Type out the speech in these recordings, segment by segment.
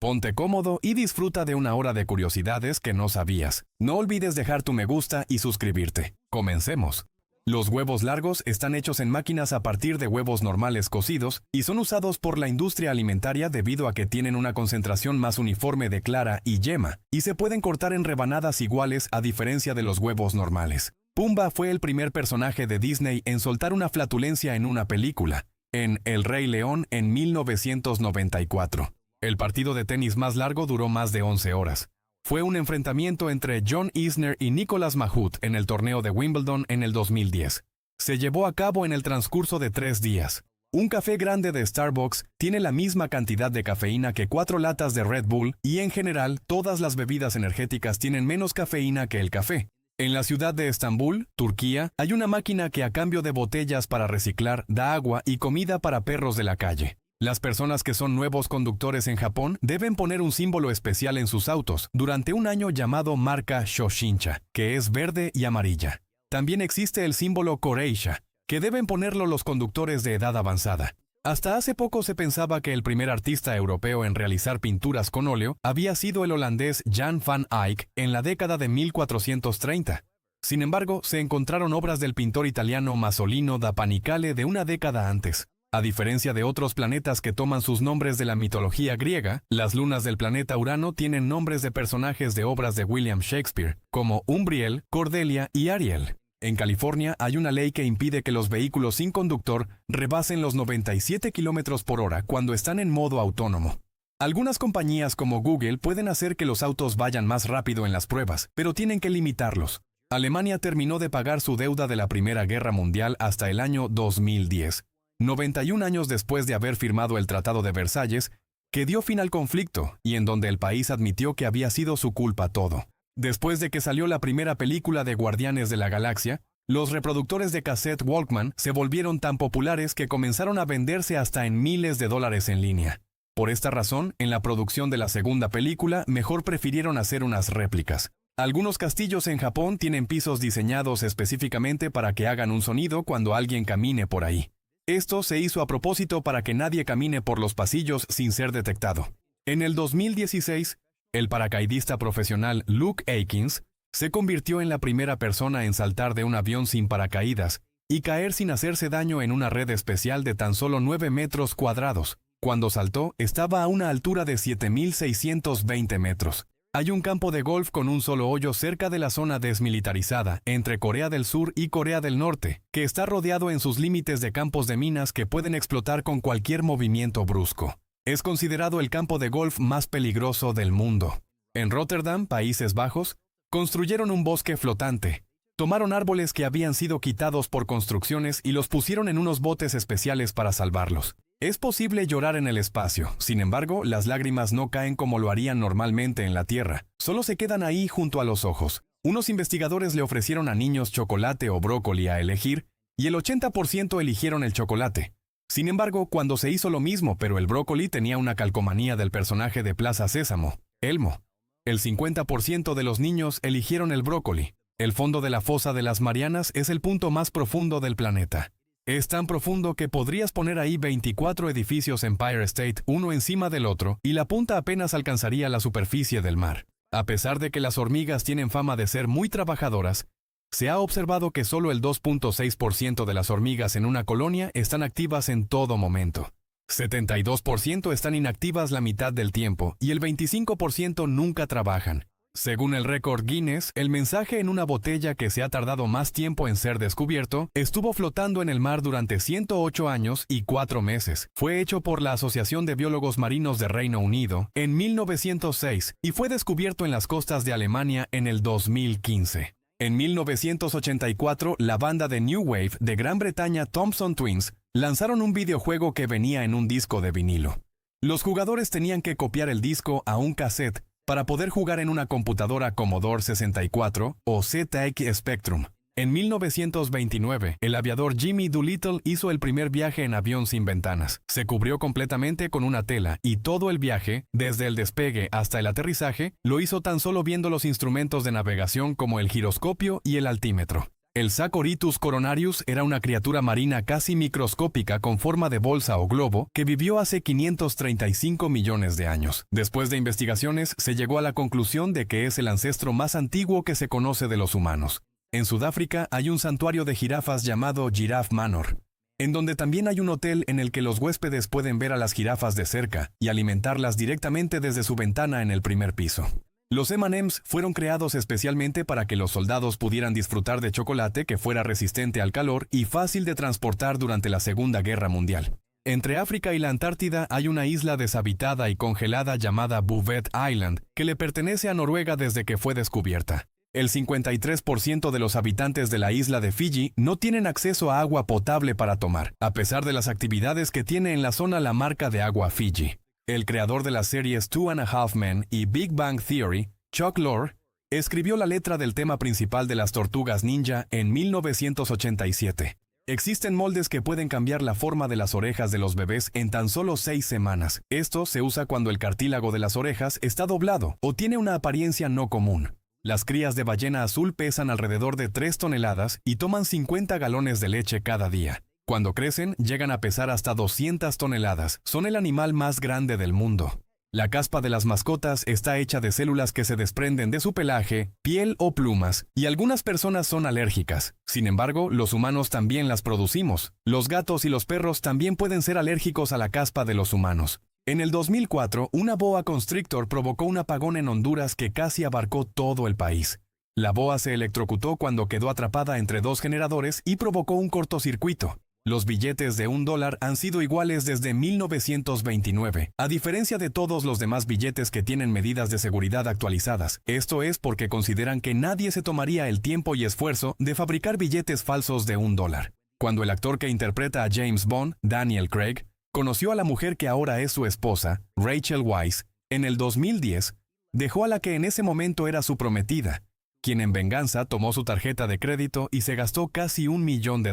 Ponte cómodo y disfruta de una hora de curiosidades que no sabías. No olvides dejar tu me gusta y suscribirte. Comencemos. Los huevos largos están hechos en máquinas a partir de huevos normales cocidos y son usados por la industria alimentaria debido a que tienen una concentración más uniforme de clara y yema, y se pueden cortar en rebanadas iguales a diferencia de los huevos normales. Pumba fue el primer personaje de Disney en soltar una flatulencia en una película, en El Rey León en 1994. El partido de tenis más largo duró más de 11 horas. Fue un enfrentamiento entre John Isner y Nicolas Mahut en el torneo de Wimbledon en el 2010. Se llevó a cabo en el transcurso de 3 días. Un café grande de Starbucks tiene la misma cantidad de cafeína que 4 latas de Red Bull y en general todas las bebidas energéticas tienen menos cafeína que el café. En la ciudad de Estambul, Turquía, hay una máquina que a cambio de botellas para reciclar da agua y comida para perros de la calle. Las personas que son nuevos conductores en Japón deben poner un símbolo especial en sus autos durante un año llamado marca Shoshincha, que es verde y amarilla. También existe el símbolo Koreisha, que deben ponerlo los conductores de edad avanzada. Hasta hace poco se pensaba que el primer artista europeo en realizar pinturas con óleo había sido el holandés Jan van Eyck en la década de 1430. Sin embargo, se encontraron obras del pintor italiano Masolino da Panicale de una década antes. A diferencia de otros planetas que toman sus nombres de la mitología griega, las lunas del planeta Urano tienen nombres de personajes de obras de William Shakespeare, como Umbriel, Cordelia y Ariel. En California hay una ley que impide que los vehículos sin conductor rebasen los 97 km por hora cuando están en modo autónomo. Algunas compañías como Google pueden hacer que los autos vayan más rápido en las pruebas, pero tienen que limitarlos. Alemania terminó de pagar su deuda de la Primera Guerra Mundial hasta el año 2010. 91 años después de haber firmado el Tratado de Versalles, que dio fin al conflicto y en donde el país admitió que había sido su culpa todo. Después de que salió la primera película de Guardianes de la Galaxia, los reproductores de cassette Walkman se volvieron tan populares que comenzaron a venderse hasta en miles de dólares en línea. Por esta razón, en la producción de la segunda película, mejor prefirieron hacer unas réplicas. Algunos castillos en Japón tienen pisos diseñados específicamente para que hagan un sonido cuando alguien camine por ahí. Esto se hizo a propósito para que nadie camine por los pasillos sin ser detectado. En el 2016, el paracaidista profesional Luke Aikins se convirtió en la primera persona en saltar de un avión sin paracaídas y caer sin hacerse daño en una red especial de tan solo 9 metros cuadrados. Cuando saltó, estaba a una altura de 7.620 metros. Hay un campo de golf con un solo hoyo cerca de la zona desmilitarizada entre Corea del Sur y Corea del Norte, que está rodeado en sus límites de campos de minas que pueden explotar con cualquier movimiento brusco. Es considerado el campo de golf más peligroso del mundo. En Rotterdam, Países Bajos, construyeron un bosque flotante. Tomaron árboles que habían sido quitados por construcciones y los pusieron en unos botes especiales para salvarlos. Es posible llorar en el espacio, sin embargo, las lágrimas no caen como lo harían normalmente en la Tierra, solo se quedan ahí junto a los ojos. Unos investigadores le ofrecieron a niños chocolate o brócoli a elegir, y el 80% eligieron el chocolate. Sin embargo, cuando se hizo lo mismo, pero el brócoli tenía una calcomanía del personaje de Plaza Sésamo, Elmo. El 50% de los niños eligieron el brócoli. El fondo de la fosa de las Marianas es el punto más profundo del planeta. Es tan profundo que podrías poner ahí 24 edificios Empire State uno encima del otro y la punta apenas alcanzaría la superficie del mar. A pesar de que las hormigas tienen fama de ser muy trabajadoras, se ha observado que solo el 2.6% de las hormigas en una colonia están activas en todo momento. 72% están inactivas la mitad del tiempo y el 25% nunca trabajan. Según el récord Guinness, el mensaje en una botella que se ha tardado más tiempo en ser descubierto estuvo flotando en el mar durante 108 años y 4 meses. Fue hecho por la Asociación de Biólogos Marinos de Reino Unido en 1906 y fue descubierto en las costas de Alemania en el 2015. En 1984, la banda de New Wave de Gran Bretaña Thompson Twins lanzaron un videojuego que venía en un disco de vinilo. Los jugadores tenían que copiar el disco a un cassette para poder jugar en una computadora Commodore 64 o ZX Spectrum. En 1929, el aviador Jimmy Doolittle hizo el primer viaje en avión sin ventanas. Se cubrió completamente con una tela y todo el viaje, desde el despegue hasta el aterrizaje, lo hizo tan solo viendo los instrumentos de navegación como el giroscopio y el altímetro. El Sacoritus coronarius era una criatura marina casi microscópica con forma de bolsa o globo que vivió hace 535 millones de años. Después de investigaciones, se llegó a la conclusión de que es el ancestro más antiguo que se conoce de los humanos. En Sudáfrica hay un santuario de jirafas llamado Giraffe Manor, en donde también hay un hotel en el que los huéspedes pueden ver a las jirafas de cerca y alimentarlas directamente desde su ventana en el primer piso. Los M&M's fueron creados especialmente para que los soldados pudieran disfrutar de chocolate que fuera resistente al calor y fácil de transportar durante la Segunda Guerra Mundial. Entre África y la Antártida hay una isla deshabitada y congelada llamada Bouvet Island, que le pertenece a Noruega desde que fue descubierta. El 53% de los habitantes de la isla de Fiji no tienen acceso a agua potable para tomar, a pesar de las actividades que tiene en la zona la marca de agua Fiji. El creador de las series Two and a Half Men y Big Bang Theory, Chuck Lorre, escribió la letra del tema principal de las Tortugas Ninja en 1987. Existen moldes que pueden cambiar la forma de las orejas de los bebés en tan solo 6 semanas. Esto se usa cuando el cartílago de las orejas está doblado o tiene una apariencia no común. Las crías de ballena azul pesan alrededor de 3 toneladas y toman 50 galones de leche cada día. Cuando crecen, llegan a pesar hasta 200 toneladas. Son el animal más grande del mundo. La caspa de las mascotas está hecha de células que se desprenden de su pelaje, piel o plumas, y algunas personas son alérgicas. Sin embargo, los humanos también las producimos. Los gatos y los perros también pueden ser alérgicos a la caspa de los humanos. En el 2004, una boa constrictor provocó un apagón en Honduras que casi abarcó todo el país. La boa se electrocutó cuando quedó atrapada entre 2 generadores y provocó un cortocircuito. Los billetes de $1 han sido iguales desde 1929, a diferencia de todos los demás billetes que tienen medidas de seguridad actualizadas. Esto es porque consideran que nadie se tomaría el tiempo y esfuerzo de fabricar billetes falsos de $1. Cuando el actor que interpreta a James Bond, Daniel Craig, conoció a la mujer que ahora es su esposa, Rachel Weisz, en el 2010, dejó a la que en ese momento era su prometida, quien en venganza tomó su tarjeta de crédito y se gastó casi $1 millón.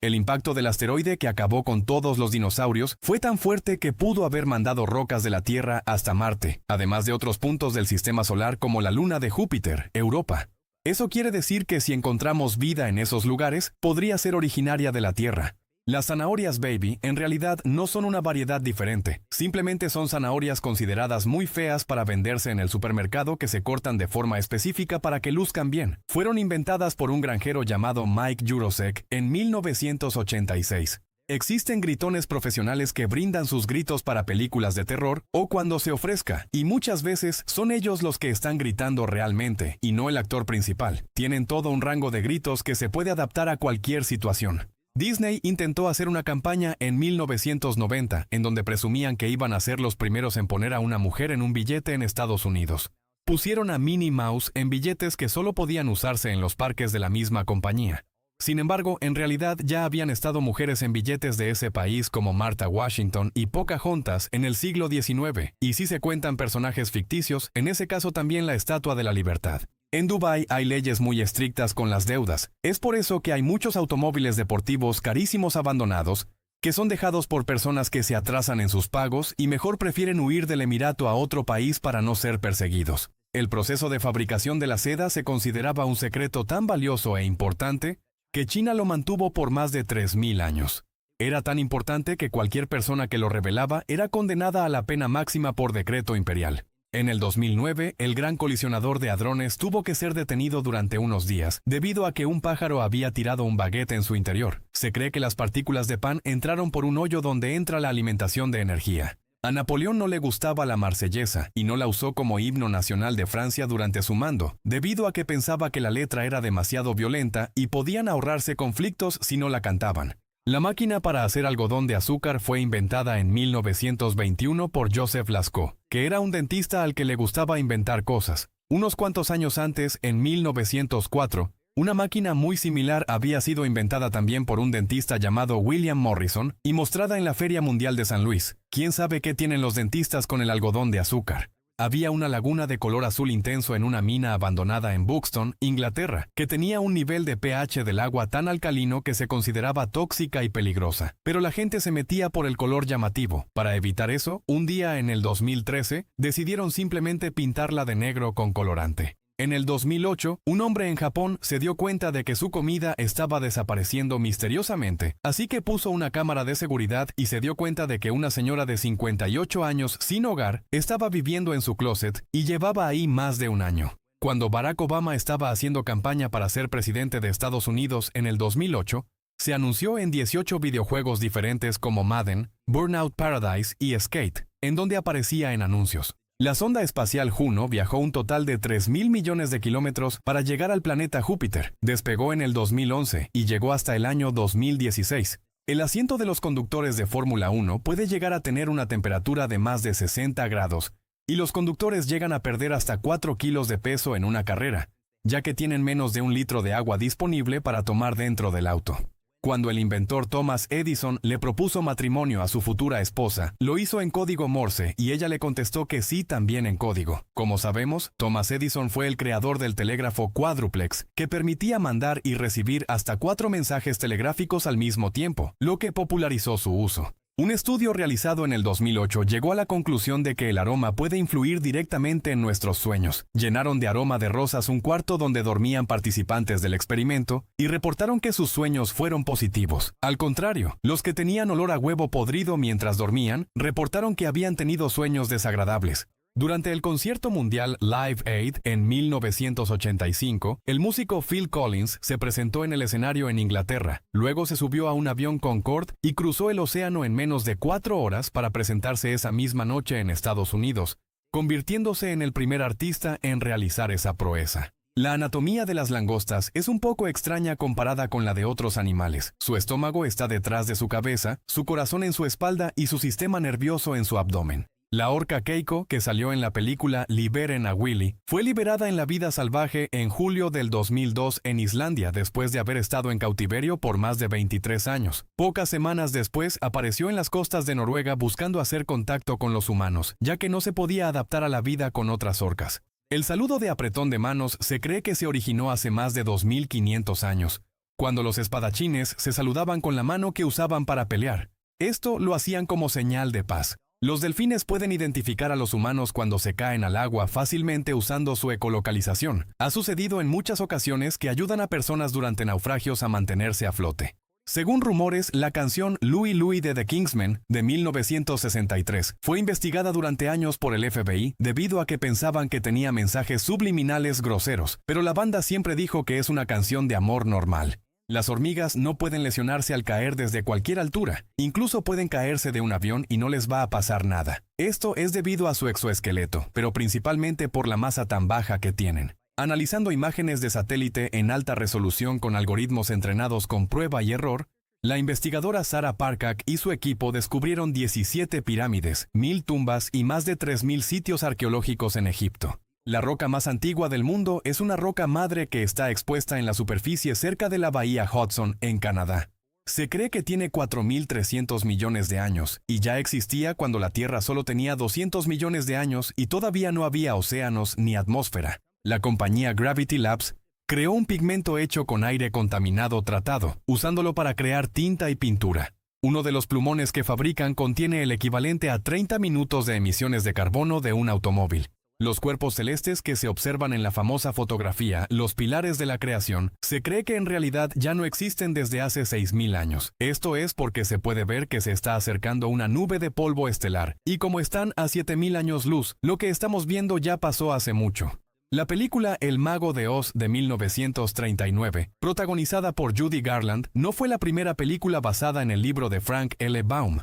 El impacto del asteroide que acabó con todos los dinosaurios fue tan fuerte que pudo haber mandado rocas de la Tierra hasta Marte, además de otros puntos del sistema solar como la luna de Júpiter, Europa. Eso quiere decir que si encontramos vida en esos lugares, podría ser originaria de la Tierra. Las zanahorias baby en realidad no son una variedad diferente, simplemente son zanahorias consideradas muy feas para venderse en el supermercado que se cortan de forma específica para que luzcan bien. Fueron inventadas por un granjero llamado Mike Jurosek en 1986. Existen gritones profesionales que brindan sus gritos para películas de terror o cuando se ofrezca, y muchas veces son ellos los que están gritando realmente, y no el actor principal. Tienen todo un rango de gritos que se puede adaptar a cualquier situación. Disney intentó hacer una campaña en 1990 en donde presumían que iban a ser los primeros en poner a una mujer en un billete en Estados Unidos. Pusieron a Minnie Mouse en billetes que solo podían usarse en los parques de la misma compañía. Sin embargo, en realidad ya habían estado mujeres en billetes de ese país como Martha Washington y Pocahontas en el siglo XIX, y si se cuentan personajes ficticios, en ese caso también la Estatua de la Libertad. En Dubái hay leyes muy estrictas con las deudas. Es por eso que hay muchos automóviles deportivos carísimos abandonados que son dejados por personas que se atrasan en sus pagos y mejor prefieren huir del Emirato a otro país para no ser perseguidos. El proceso de fabricación de la seda se consideraba un secreto tan valioso e importante que China lo mantuvo por más de 3000 años. Era tan importante que cualquier persona que lo revelaba era condenada a la pena máxima por decreto imperial. En el 2009, el gran colisionador de hadrones tuvo que ser detenido durante unos días, debido a que un pájaro había tirado un baguette en su interior. Se cree que las partículas de pan entraron por un hoyo donde entra la alimentación de energía. A Napoleón no le gustaba la Marsellesa y no la usó como himno nacional de Francia durante su mando, debido a que pensaba que la letra era demasiado violenta y podían ahorrarse conflictos si no la cantaban. La máquina para hacer algodón de azúcar fue inventada en 1921 por Joseph Lascaux, que era un dentista al que le gustaba inventar cosas. Unos cuantos años antes, en 1904, una máquina muy similar había sido inventada también por un dentista llamado William Morrison y mostrada en la Feria Mundial de San Luis. ¿Quién sabe qué tienen los dentistas con el algodón de azúcar? Había una laguna de color azul intenso en una mina abandonada en Buxton, Inglaterra, que tenía un nivel de pH del agua tan alcalino que se consideraba tóxica y peligrosa. Pero la gente se metía por el color llamativo. Para evitar eso, un día en el 2013, decidieron simplemente pintarla de negro con colorante. En el 2008, un hombre en Japón se dio cuenta de que su comida estaba desapareciendo misteriosamente, así que puso una cámara de seguridad y se dio cuenta de que una señora de 58 años sin hogar estaba viviendo en su closet y llevaba ahí más de un año. Cuando Barack Obama estaba haciendo campaña para ser presidente de Estados Unidos en el 2008, se anunció en 18 videojuegos diferentes como Madden, Burnout Paradise y Skate, en donde aparecía en anuncios. La sonda espacial Juno viajó un total de 3.000 millones de kilómetros para llegar al planeta Júpiter. Despegó en el 2011 y llegó hasta el año 2016. El asiento de los conductores de Fórmula 1 puede llegar a tener una temperatura de más de 60 grados, y los conductores llegan a perder hasta 4 kilos de peso en una carrera, ya que tienen menos de 1 litro de agua disponible para tomar dentro del auto. Cuando el inventor Thomas Edison le propuso matrimonio a su futura esposa, lo hizo en código Morse y ella le contestó que sí también en código. Como sabemos, Thomas Edison fue el creador del telégrafo cuádruplex, que permitía mandar y recibir hasta 4 mensajes telegráficos al mismo tiempo, lo que popularizó su uso. Un estudio realizado en el 2008 llegó a la conclusión de que el aroma puede influir directamente en nuestros sueños. Llenaron de aroma de rosas un cuarto donde dormían participantes del experimento y reportaron que sus sueños fueron positivos. Al contrario, los que tenían olor a huevo podrido mientras dormían reportaron que habían tenido sueños desagradables. Durante el concierto mundial Live Aid en 1985, el músico Phil Collins se presentó en el escenario en Inglaterra. Luego se subió a un avión Concorde y cruzó el océano en menos de 4 horas para presentarse esa misma noche en Estados Unidos, convirtiéndose en el primer artista en realizar esa proeza. La anatomía de las langostas es un poco extraña comparada con la de otros animales. Su estómago está detrás de su cabeza, su corazón en su espalda y su sistema nervioso en su abdomen. La orca Keiko, que salió en la película Liberen a Willy, fue liberada en la vida salvaje en julio del 2002 en Islandia después de haber estado en cautiverio por más de 23 años. Pocas semanas después apareció en las costas de Noruega buscando hacer contacto con los humanos, ya que no se podía adaptar a la vida con otras orcas. El saludo de apretón de manos se cree que se originó hace más de 2500 años, cuando los espadachines se saludaban con la mano que usaban para pelear. Esto lo hacían como señal de paz. Los delfines pueden identificar a los humanos cuando se caen al agua fácilmente usando su ecolocalización. Ha sucedido en muchas ocasiones que ayudan a personas durante naufragios a mantenerse a flote. Según rumores, la canción Louie Louie de The Kingsmen, de 1963, fue investigada durante años por el FBI debido a que pensaban que tenía mensajes subliminales groseros, pero la banda siempre dijo que es una canción de amor normal. Las hormigas no pueden lesionarse al caer desde cualquier altura, incluso pueden caerse de un avión y no les va a pasar nada. Esto es debido a su exoesqueleto, pero principalmente por la masa tan baja que tienen. Analizando imágenes de satélite en alta resolución con algoritmos entrenados con prueba y error, la investigadora Sarah Parcak y su equipo descubrieron 17 pirámides, 1000 tumbas y más de 3000 sitios arqueológicos en Egipto. La roca más antigua del mundo es una roca madre que está expuesta en la superficie cerca de la bahía Hudson, en Canadá. Se cree que tiene 4.300 millones de años, y ya existía cuando la Tierra solo tenía 200 millones de años y todavía no había océanos ni atmósfera. La compañía Gravity Labs creó un pigmento hecho con aire contaminado tratado, usándolo para crear tinta y pintura. Uno de los plumones que fabrican contiene el equivalente a 30 minutos de emisiones de carbono de un automóvil. Los cuerpos celestes que se observan en la famosa fotografía Los Pilares de la Creación, se cree que en realidad ya no existen desde hace 6.000 años. Esto es porque se puede ver que se está acercando una nube de polvo estelar, y como están a 7.000 años luz, lo que estamos viendo ya pasó hace mucho. La película El Mago de Oz de 1939, protagonizada por Judy Garland, no fue la primera película basada en el libro de Frank L. Baum.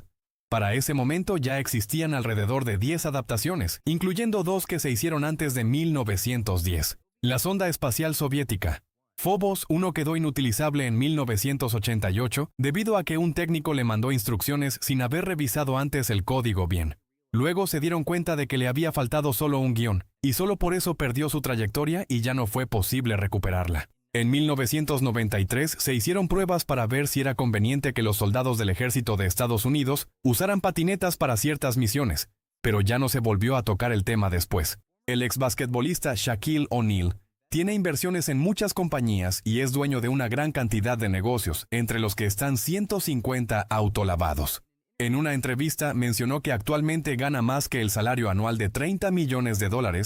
Para ese momento ya existían alrededor de 10 adaptaciones, incluyendo 2 que se hicieron antes de 1910. La sonda espacial soviética Phobos 1 quedó inutilizable en 1988 debido a que un técnico le mandó instrucciones sin haber revisado antes el código bien. Luego se dieron cuenta de que le había faltado solo un guión, y solo por eso perdió su trayectoria y ya no fue posible recuperarla. En 1993 se hicieron pruebas para ver si era conveniente que los soldados del ejército de Estados Unidos usaran patinetas para ciertas misiones, pero ya no se volvió a tocar el tema después. El ex basquetbolista Shaquille O'Neal tiene inversiones en muchas compañías y es dueño de una gran cantidad de negocios, entre los que están 150 autolavados. En una entrevista mencionó que actualmente gana más que el salario anual de $30 millones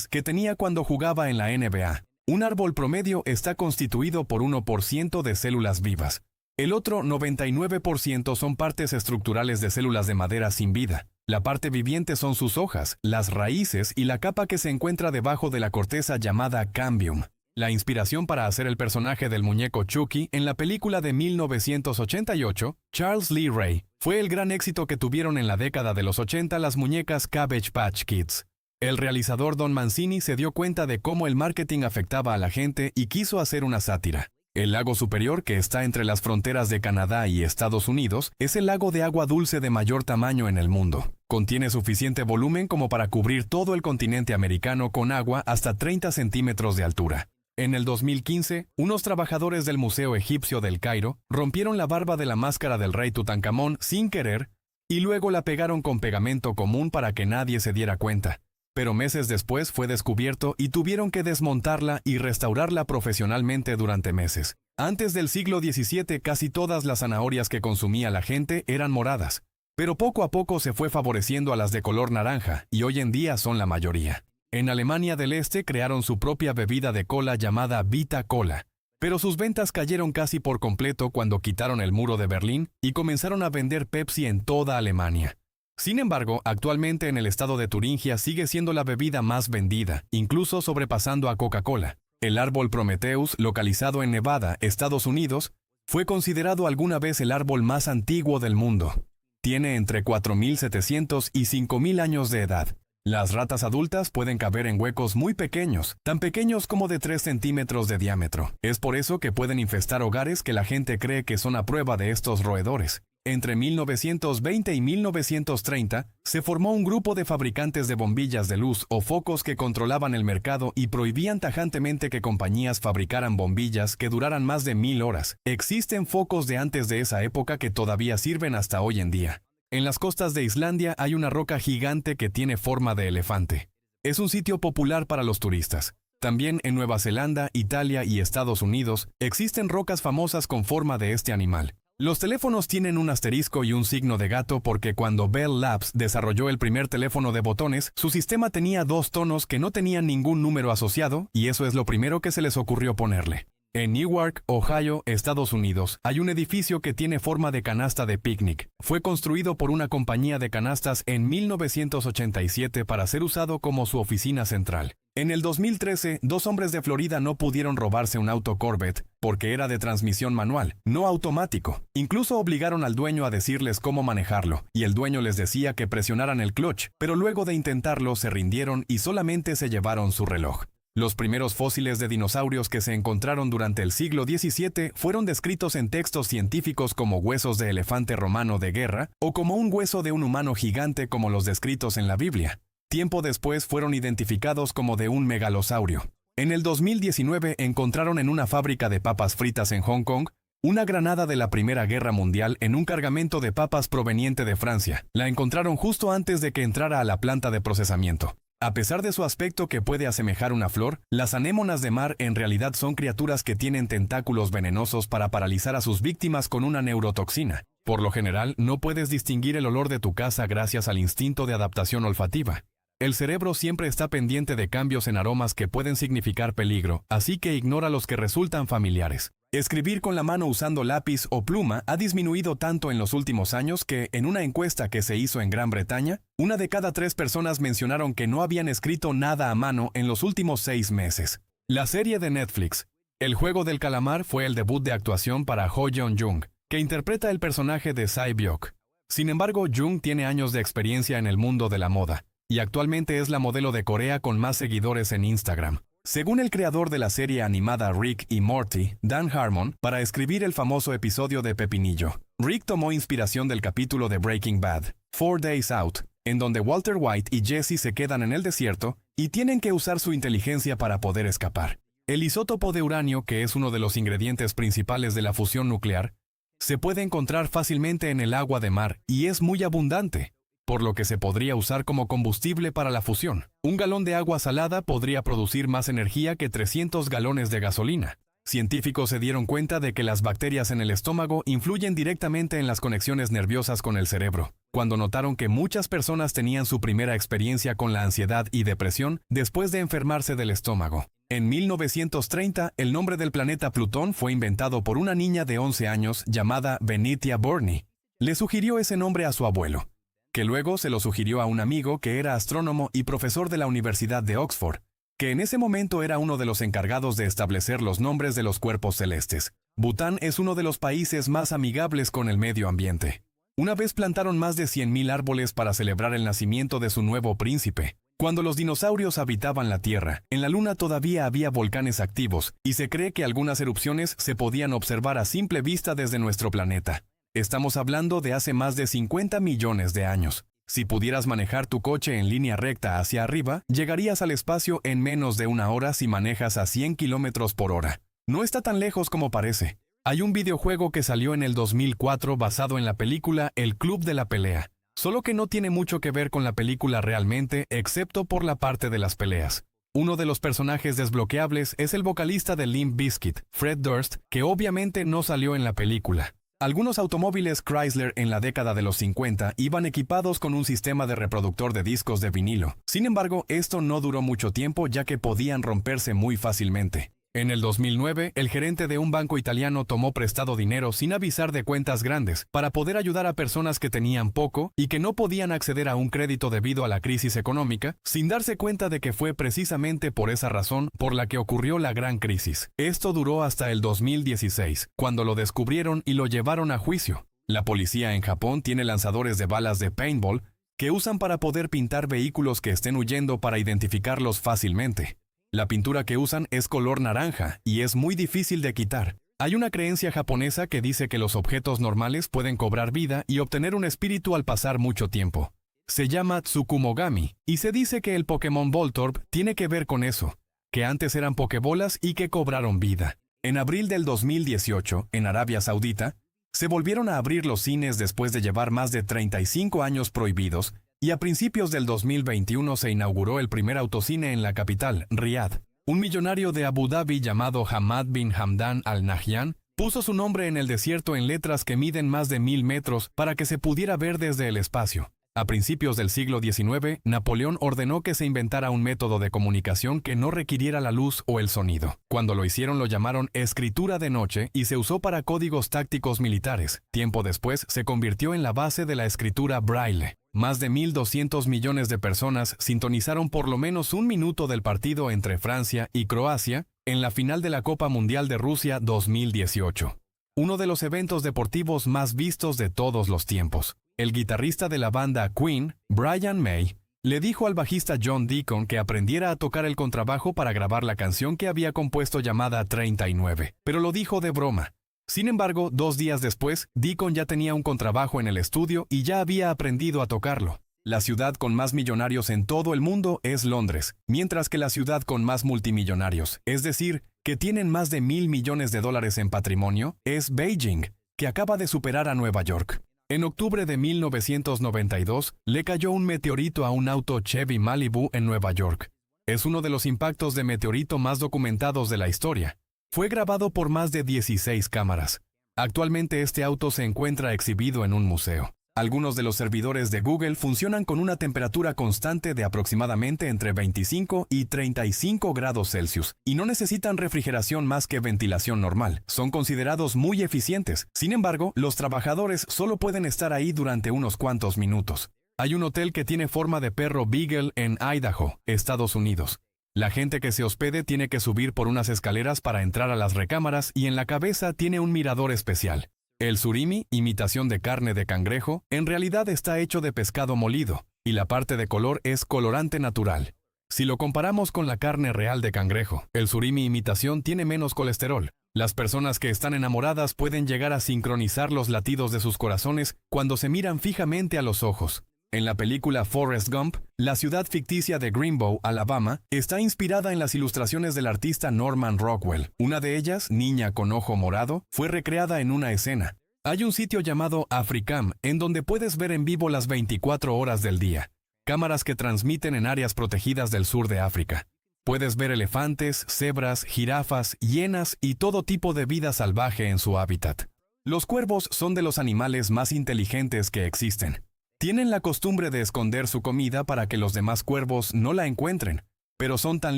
que tenía cuando jugaba en la NBA. Un árbol promedio está constituido por 1% de células vivas. El otro 99% son partes estructurales de células de madera sin vida. La parte viviente son sus hojas, las raíces y la capa que se encuentra debajo de la corteza llamada cambium. La inspiración para hacer el personaje del muñeco Chucky en la película de 1988, Charles Lee Ray, fue el gran éxito que tuvieron en la década de los 80 las muñecas Cabbage Patch Kids. El realizador Don Mancini se dio cuenta de cómo el marketing afectaba a la gente y quiso hacer una sátira. El lago superior, que está entre las fronteras de Canadá y Estados Unidos, es el lago de agua dulce de mayor tamaño en el mundo. Contiene suficiente volumen como para cubrir todo el continente americano con agua hasta 30 centímetros de altura. En el 2015, unos trabajadores del Museo Egipcio del Cairo rompieron la barba de la máscara del rey Tutankamón sin querer y luego la pegaron con pegamento común para que nadie se diera cuenta. Pero meses después fue descubierto y tuvieron que desmontarla y restaurarla profesionalmente durante meses. Antes del siglo XVII, casi todas las zanahorias que consumía la gente eran moradas, pero poco a poco se fue favoreciendo a las de color naranja y hoy en día son la mayoría. En Alemania del Este crearon su propia bebida de cola llamada Vita Cola, pero sus ventas cayeron casi por completo cuando quitaron el muro de Berlín y comenzaron a vender Pepsi en toda Alemania. Sin embargo, actualmente en el estado de Turingia sigue siendo la bebida más vendida, incluso sobrepasando a Coca-Cola. El árbol Prometheus, localizado en Nevada, Estados Unidos, fue considerado alguna vez el árbol más antiguo del mundo. Tiene entre 4.700 y 5.000 años de edad. Las ratas adultas pueden caber en huecos muy pequeños, tan pequeños como de 3 centímetros de diámetro. Es por eso que pueden infestar hogares que la gente cree que son a prueba de estos roedores. Entre 1920 y 1930, se formó un grupo de fabricantes de bombillas de luz o focos que controlaban el mercado y prohibían tajantemente que compañías fabricaran bombillas que duraran más de 1000 horas. Existen focos de antes de esa época que todavía sirven hasta hoy en día. En las costas de Islandia hay una roca gigante que tiene forma de elefante. Es un sitio popular para los turistas. También en Nueva Zelanda, Italia y Estados Unidos existen rocas famosas con forma de este animal. Los teléfonos tienen un asterisco y un signo de gato porque cuando Bell Labs desarrolló el primer teléfono de botones, su sistema tenía 2 tonos que no tenían ningún número asociado y eso es lo primero que se les ocurrió ponerle. En Newark, Ohio, Estados Unidos, hay un edificio que tiene forma de canasta de picnic. Fue construido por una compañía de canastas en 1987 para ser usado como su oficina central. En el 2013, 2 hombres de Florida no pudieron robarse un auto Corvette porque era de transmisión manual, no automático. Incluso obligaron al dueño a decirles cómo manejarlo, y el dueño les decía que presionaran el clutch, pero luego de intentarlo se rindieron y solamente se llevaron su reloj. Los primeros fósiles de dinosaurios que se encontraron durante el siglo XVII fueron descritos en textos científicos como huesos de elefante romano de guerra o como un hueso de un humano gigante como los descritos en la Biblia. Tiempo después fueron identificados como de un megalosaurio. En el 2019 encontraron en una fábrica de papas fritas en Hong Kong una granada de la Primera Guerra Mundial en un cargamento de papas proveniente de Francia. La encontraron justo antes de que entrara a la planta de procesamiento. A pesar de su aspecto que puede asemejar una flor, las anémonas de mar en realidad son criaturas que tienen tentáculos venenosos para paralizar a sus víctimas con una neurotoxina. Por lo general, no puedes distinguir el olor de tu casa gracias al instinto de adaptación olfativa. El cerebro siempre está pendiente de cambios en aromas que pueden significar peligro, así que ignora los que resultan familiares. Escribir con la mano usando lápiz o pluma ha disminuido tanto en los últimos años que, en una encuesta que se hizo en Gran Bretaña, 1 de cada 3 personas mencionaron que no habían escrito nada a mano en los últimos 6 meses. La serie de Netflix, El juego del calamar, fue el debut de actuación para Ho Yeon-jung, que interpreta el personaje de Sae-byok. Sin embargo, Jung tiene años de experiencia en el mundo de la moda, y actualmente es la modelo de Corea con más seguidores en Instagram. Según el creador de la serie animada Rick y Morty, Dan Harmon, para escribir el famoso episodio de Pepinillo, Rick tomó inspiración del capítulo de Breaking Bad, 4 Days Out, en donde Walter White y Jesse se quedan en el desierto y tienen que usar su inteligencia para poder escapar. El isótopo de uranio, que es uno de los ingredientes principales de la fusión nuclear, se puede encontrar fácilmente en el agua de mar y es muy abundante, por lo que se podría usar como combustible para la fusión. Un galón de agua salada podría producir más energía que 300 galones de gasolina. Científicos se dieron cuenta de que las bacterias en el estómago influyen directamente en las conexiones nerviosas con el cerebro, cuando notaron que muchas personas tenían su primera experiencia con la ansiedad y depresión después de enfermarse del estómago. En 1930, el nombre del planeta Plutón fue inventado por una niña de 11 años llamada Benitia Burney. Le sugirió ese nombre a su abuelo, que luego se lo sugirió a un amigo que era astrónomo y profesor de la Universidad de Oxford, que en ese momento era uno de los encargados de establecer los nombres de los cuerpos celestes. Bután es uno de los países más amigables con el medio ambiente. Una vez plantaron más de 100.000 árboles para celebrar el nacimiento de su nuevo príncipe. Cuando los dinosaurios habitaban la Tierra, en la Luna todavía había volcanes activos, y se cree que algunas erupciones se podían observar a simple vista desde nuestro planeta. Estamos hablando de hace más de 50 millones de años. Si pudieras manejar tu coche en línea recta hacia arriba, llegarías al espacio en menos de una hora si manejas a 100 kilómetros por hora. No está tan lejos como parece. Hay un videojuego que salió en el 2004 basado en la película El Club de la Pelea. Solo que no tiene mucho que ver con la película realmente, excepto por la parte de las peleas. Uno de los personajes desbloqueables es el vocalista de Limp Bizkit, Fred Durst, que obviamente no salió en la película. Algunos automóviles Chrysler en la década de los 50 iban equipados con un sistema de reproductor de discos de vinilo. Sin embargo, esto no duró mucho tiempo ya que podían romperse muy fácilmente. En el 2009, el gerente de un banco italiano tomó prestado dinero sin avisar de cuentas grandes para poder ayudar a personas que tenían poco y que no podían acceder a un crédito debido a la crisis económica, sin darse cuenta de que fue precisamente por esa razón por la que ocurrió la gran crisis. Esto duró hasta el 2016, cuando lo descubrieron y lo llevaron a juicio. La policía en Japón tiene lanzadores de balas de paintball que usan para poder pintar vehículos que estén huyendo para identificarlos fácilmente. La pintura que usan es color naranja y es muy difícil de quitar. Hay una creencia japonesa que dice que los objetos normales pueden cobrar vida y obtener un espíritu al pasar mucho tiempo. Se llama Tsukumogami y se dice que el Pokémon Voltorb tiene que ver con eso, que antes eran Pokébolas y que cobraron vida. En abril del 2018, en Arabia Saudita, se volvieron a abrir los cines después de llevar más de 35 años prohibidos, y a principios del 2021 se inauguró el primer autocine en la capital, Riad. Un millonario de Abu Dhabi llamado Hamad bin Hamdan Al Nahyan puso su nombre en el desierto en letras que miden más de 1000 metros para que se pudiera ver desde el espacio. A principios del siglo XIX, Napoleón ordenó que se inventara un método de comunicación que no requiriera la luz o el sonido. Cuando lo hicieron lo llamaron escritura de noche y se usó para códigos tácticos militares. Tiempo después se convirtió en la base de la escritura braille. Más de 1.200 millones de personas sintonizaron por lo menos un minuto del partido entre Francia y Croacia en la final de la Copa Mundial de Rusia 2018. Uno de los eventos deportivos más vistos de todos los tiempos. El guitarrista de la banda Queen, Brian May, le dijo al bajista John Deacon que aprendiera a tocar el contrabajo para grabar la canción que había compuesto llamada 39, pero lo dijo de broma. Sin embargo, 2 días después, Deacon ya tenía un contrabajo en el estudio y ya había aprendido a tocarlo. La ciudad con más millonarios en todo el mundo es Londres, mientras que la ciudad con más multimillonarios, es decir, que tienen más de $1.000 millones en patrimonio, es Beijing, que acaba de superar a Nueva York. En octubre de 1992, le cayó un meteorito a un auto Chevy Malibu en Nueva York. Es uno de los impactos de meteorito más documentados de la historia. Fue grabado por más de 16 cámaras. Actualmente este auto se encuentra exhibido en un museo. Algunos de los servidores de Google funcionan con una temperatura constante de aproximadamente entre 25 y 35 grados Celsius y no necesitan refrigeración más que ventilación normal. Son considerados muy eficientes. Sin embargo, los trabajadores solo pueden estar ahí durante unos cuantos minutos. Hay un hotel que tiene forma de perro Beagle en Idaho, Estados Unidos. La gente que se hospede tiene que subir por unas escaleras para entrar a las recámaras y en la cabeza tiene un mirador especial. El surimi, imitación de carne de cangrejo, en realidad está hecho de pescado molido, y la parte de color es colorante natural. Si lo comparamos con la carne real de cangrejo, el surimi imitación tiene menos colesterol. Las personas que están enamoradas pueden llegar a sincronizar los latidos de sus corazones cuando se miran fijamente a los ojos. En la película Forrest Gump, la ciudad ficticia de Greenbow, Alabama, está inspirada en las ilustraciones del artista Norman Rockwell. Una de ellas, Niña con ojo morado, fue recreada en una escena. Hay un sitio llamado Africam, en donde puedes ver en vivo las 24 horas del día. Cámaras que transmiten en áreas protegidas del sur de África. Puedes ver elefantes, cebras, jirafas, hienas y todo tipo de vida salvaje en su hábitat. Los cuervos son de los animales más inteligentes que existen. Tienen la costumbre de esconder su comida para que los demás cuervos no la encuentren. pero son tan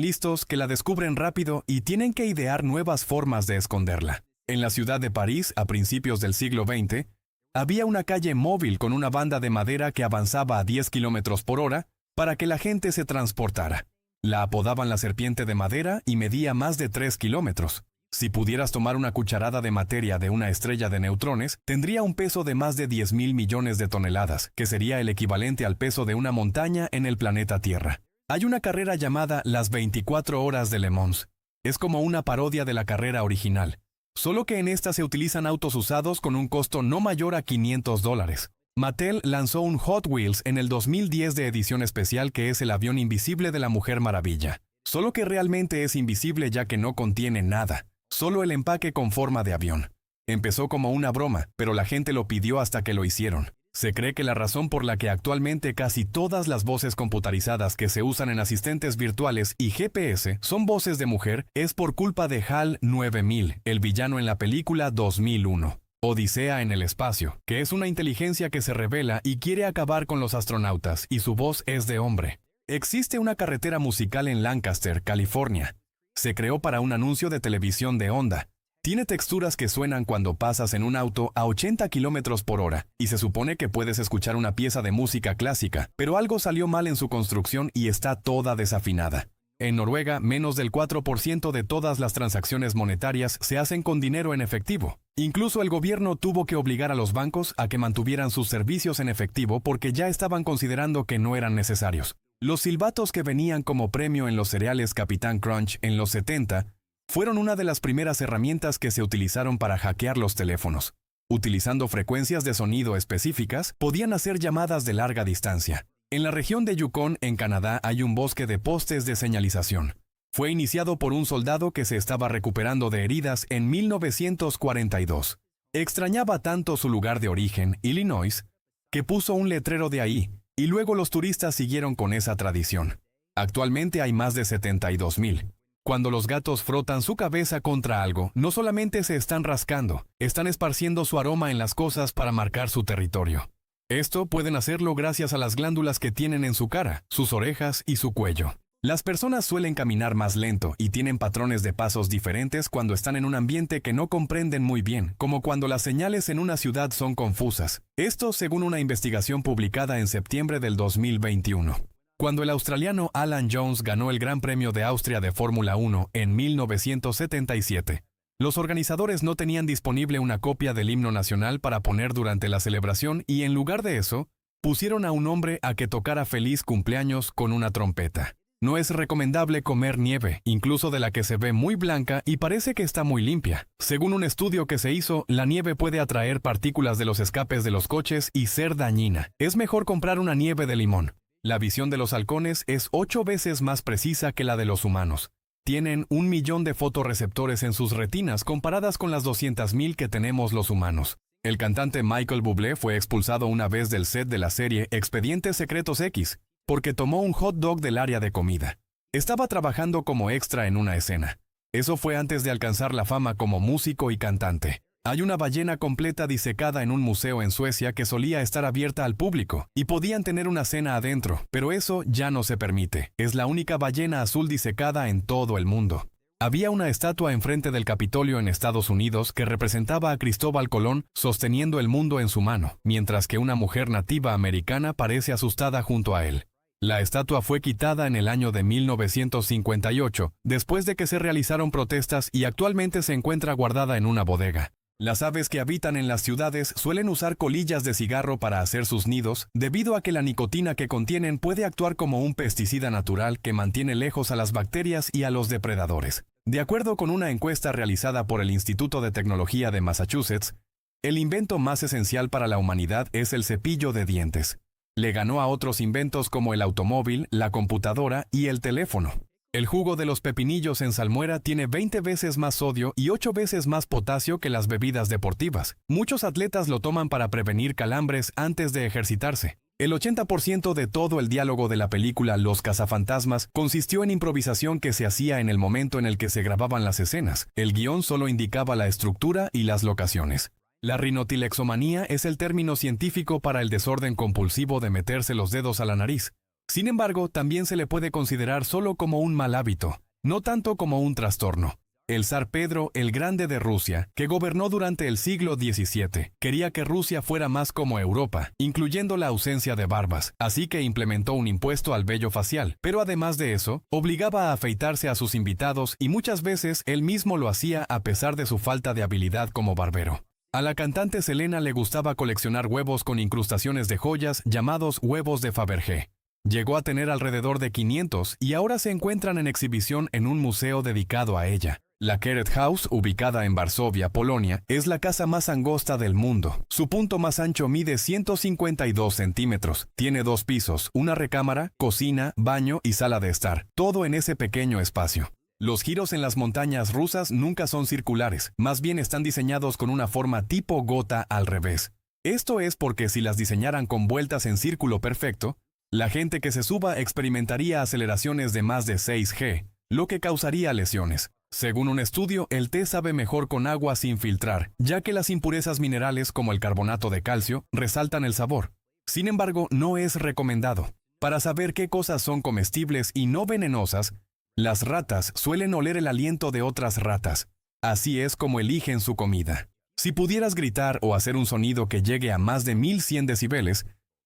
listos que la descubren rápido y tienen que idear nuevas formas de esconderla. En la ciudad de París, a principios del siglo XX, había una calle móvil con una banda de madera que avanzaba a 10 kilómetros por hora para que la gente se transportara. La apodaban la serpiente de madera y medía más de 3 kilómetros. Si pudieras tomar una cucharada de materia de una estrella de neutrones, tendría un peso de más de 10.000 millones de toneladas, que sería el equivalente al peso de una montaña en el planeta Tierra. Hay una carrera llamada las 24 horas de Le Mans. Es como una parodia de la carrera original, solo que en esta se utilizan autos usados con un costo no mayor a $500. Mattel lanzó un Hot Wheels en el 2010 de edición especial que es el avión invisible de la Mujer Maravilla. Solo que realmente es invisible ya que no contiene nada, solo el empaque con forma de avión. Empezó como una broma, pero la gente lo pidió hasta que lo hicieron. Se cree que la razón por la que actualmente casi todas las voces computarizadas que se usan en asistentes virtuales y GPS son voces de mujer es por culpa de HAL 9000, el villano en la película 2001. Odisea en el espacio, que es una inteligencia que se rebela y quiere acabar con los astronautas, y su voz es de hombre. Existe una carretera musical en Lancaster, California. Se creó para un anuncio de televisión de Honda. Tiene texturas que suenan cuando pasas en un auto a 80 kilómetros por hora, y se supone que puedes escuchar una pieza de música clásica, pero algo salió mal en su construcción y está toda desafinada. En Noruega, menos del 4% de todas las transacciones monetarias se hacen con dinero en efectivo. Incluso el gobierno tuvo que obligar a los bancos a que mantuvieran sus servicios en efectivo porque ya estaban considerando que no eran necesarios. Los silbatos que venían como premio en los cereales Capitán Crunch en los 70 fueron una de las primeras herramientas que se utilizaron para hackear los teléfonos. Utilizando frecuencias de sonido específicas, podían hacer llamadas de larga distancia. En la región de Yukon, en Canadá, hay un bosque de postes de señalización. Fue iniciado por un soldado que se estaba recuperando de heridas en 1942. Extrañaba tanto su lugar de origen, Illinois, que puso un letrero de ahí, y luego los turistas siguieron con esa tradición. Actualmente hay más de 72,000. Cuando los gatos frotan su cabeza contra algo, no solamente se están rascando, están esparciendo su aroma en las cosas para marcar su territorio. Esto pueden hacerlo gracias a las glándulas que tienen en su cara, sus orejas y su cuello. Las personas suelen caminar más lento y tienen patrones de pasos diferentes cuando están en un ambiente que no comprenden muy bien, como cuando las señales en una ciudad son confusas. Esto según una investigación publicada en septiembre del 2021. Cuando el australiano Alan Jones ganó el Gran Premio de Austria de Fórmula 1 en 1977, los organizadores no tenían disponible una copia del himno nacional para poner durante la celebración y en lugar de eso, pusieron a un hombre a que tocara feliz cumpleaños con una trompeta. No es recomendable comer nieve, incluso de la que se ve muy blanca y parece que está muy limpia. Según un estudio que se hizo, la nieve puede atraer partículas de los escapes de los coches y ser dañina. Es mejor comprar una nieve de limón. La visión de los halcones es 8 veces más precisa que la de los humanos. Tienen 1 millón de fotorreceptores en sus retinas comparadas con las 200,000 que tenemos los humanos. El cantante Michael Bublé fue expulsado una vez del set de la serie Expedientes Secretos X, porque tomó un hot dog del área de comida. Estaba trabajando como extra en una escena. Eso fue antes de alcanzar la fama como músico y cantante. Hay una ballena completa disecada en un museo en Suecia que solía estar abierta al público, y podían tener una cena adentro, pero eso ya no se permite. Es la única ballena azul disecada en todo el mundo. Había una estatua enfrente del Capitolio en Estados Unidos que representaba a Cristóbal Colón sosteniendo el mundo en su mano, mientras que una mujer nativa americana parece asustada junto a él. La estatua fue quitada en el año de 1958, después de que se realizaron protestas y actualmente se encuentra guardada en una bodega. Las aves que habitan en las ciudades suelen usar colillas de cigarro para hacer sus nidos, debido a que la nicotina que contienen puede actuar como un pesticida natural que mantiene lejos a las bacterias y a los depredadores. De acuerdo con una encuesta realizada por el Instituto de Tecnología de Massachusetts, el invento más esencial para la humanidad es el cepillo de dientes. Le ganó a otros inventos como el automóvil, la computadora y el teléfono. El jugo de los pepinillos en salmuera tiene 20 veces más sodio y 8 veces más potasio que las bebidas deportivas. Muchos atletas lo toman para prevenir calambres antes de ejercitarse. El 80% de todo el diálogo de la película Los cazafantasmas consistió en improvisación que se hacía en el momento en el que se grababan las escenas. El guión solo indicaba la estructura y las locaciones. La rinotilexomanía es el término científico para el desorden compulsivo de meterse los dedos a la nariz. Sin embargo, también se le puede considerar solo como un mal hábito, no tanto como un trastorno. El zar Pedro el Grande de Rusia, que gobernó durante el siglo XVII, quería que Rusia fuera más como Europa, incluyendo la ausencia de barbas, así que implementó un impuesto al vello facial, pero además de eso, obligaba a afeitarse a sus invitados y muchas veces él mismo lo hacía a pesar de su falta de habilidad como barbero. A la cantante Selena le gustaba coleccionar huevos con incrustaciones de joyas llamados huevos de Fabergé. Llegó a tener alrededor de 500 y ahora se encuentran en exhibición en un museo dedicado a ella. La Keret House, ubicada en Varsovia, Polonia, es la casa más angosta del mundo. Su punto más ancho mide 152 centímetros. Tiene 2 pisos, una recámara, cocina, baño y sala de estar, todo en ese pequeño espacio. Los giros en las montañas rusas nunca son circulares, más bien están diseñados con una forma tipo gota al revés. Esto es porque si las diseñaran con vueltas en círculo perfecto, la gente que se suba experimentaría aceleraciones de más de 6G, lo que causaría lesiones. Según un estudio, el té sabe mejor con agua sin filtrar, ya que las impurezas minerales como el carbonato de calcio resaltan el sabor. Sin embargo, no es recomendado. Para saber qué cosas son comestibles y no venenosas, las ratas suelen oler el aliento de otras ratas. Así es como eligen su comida. Si pudieras gritar o hacer un sonido que llegue a más de 1100 decibeles,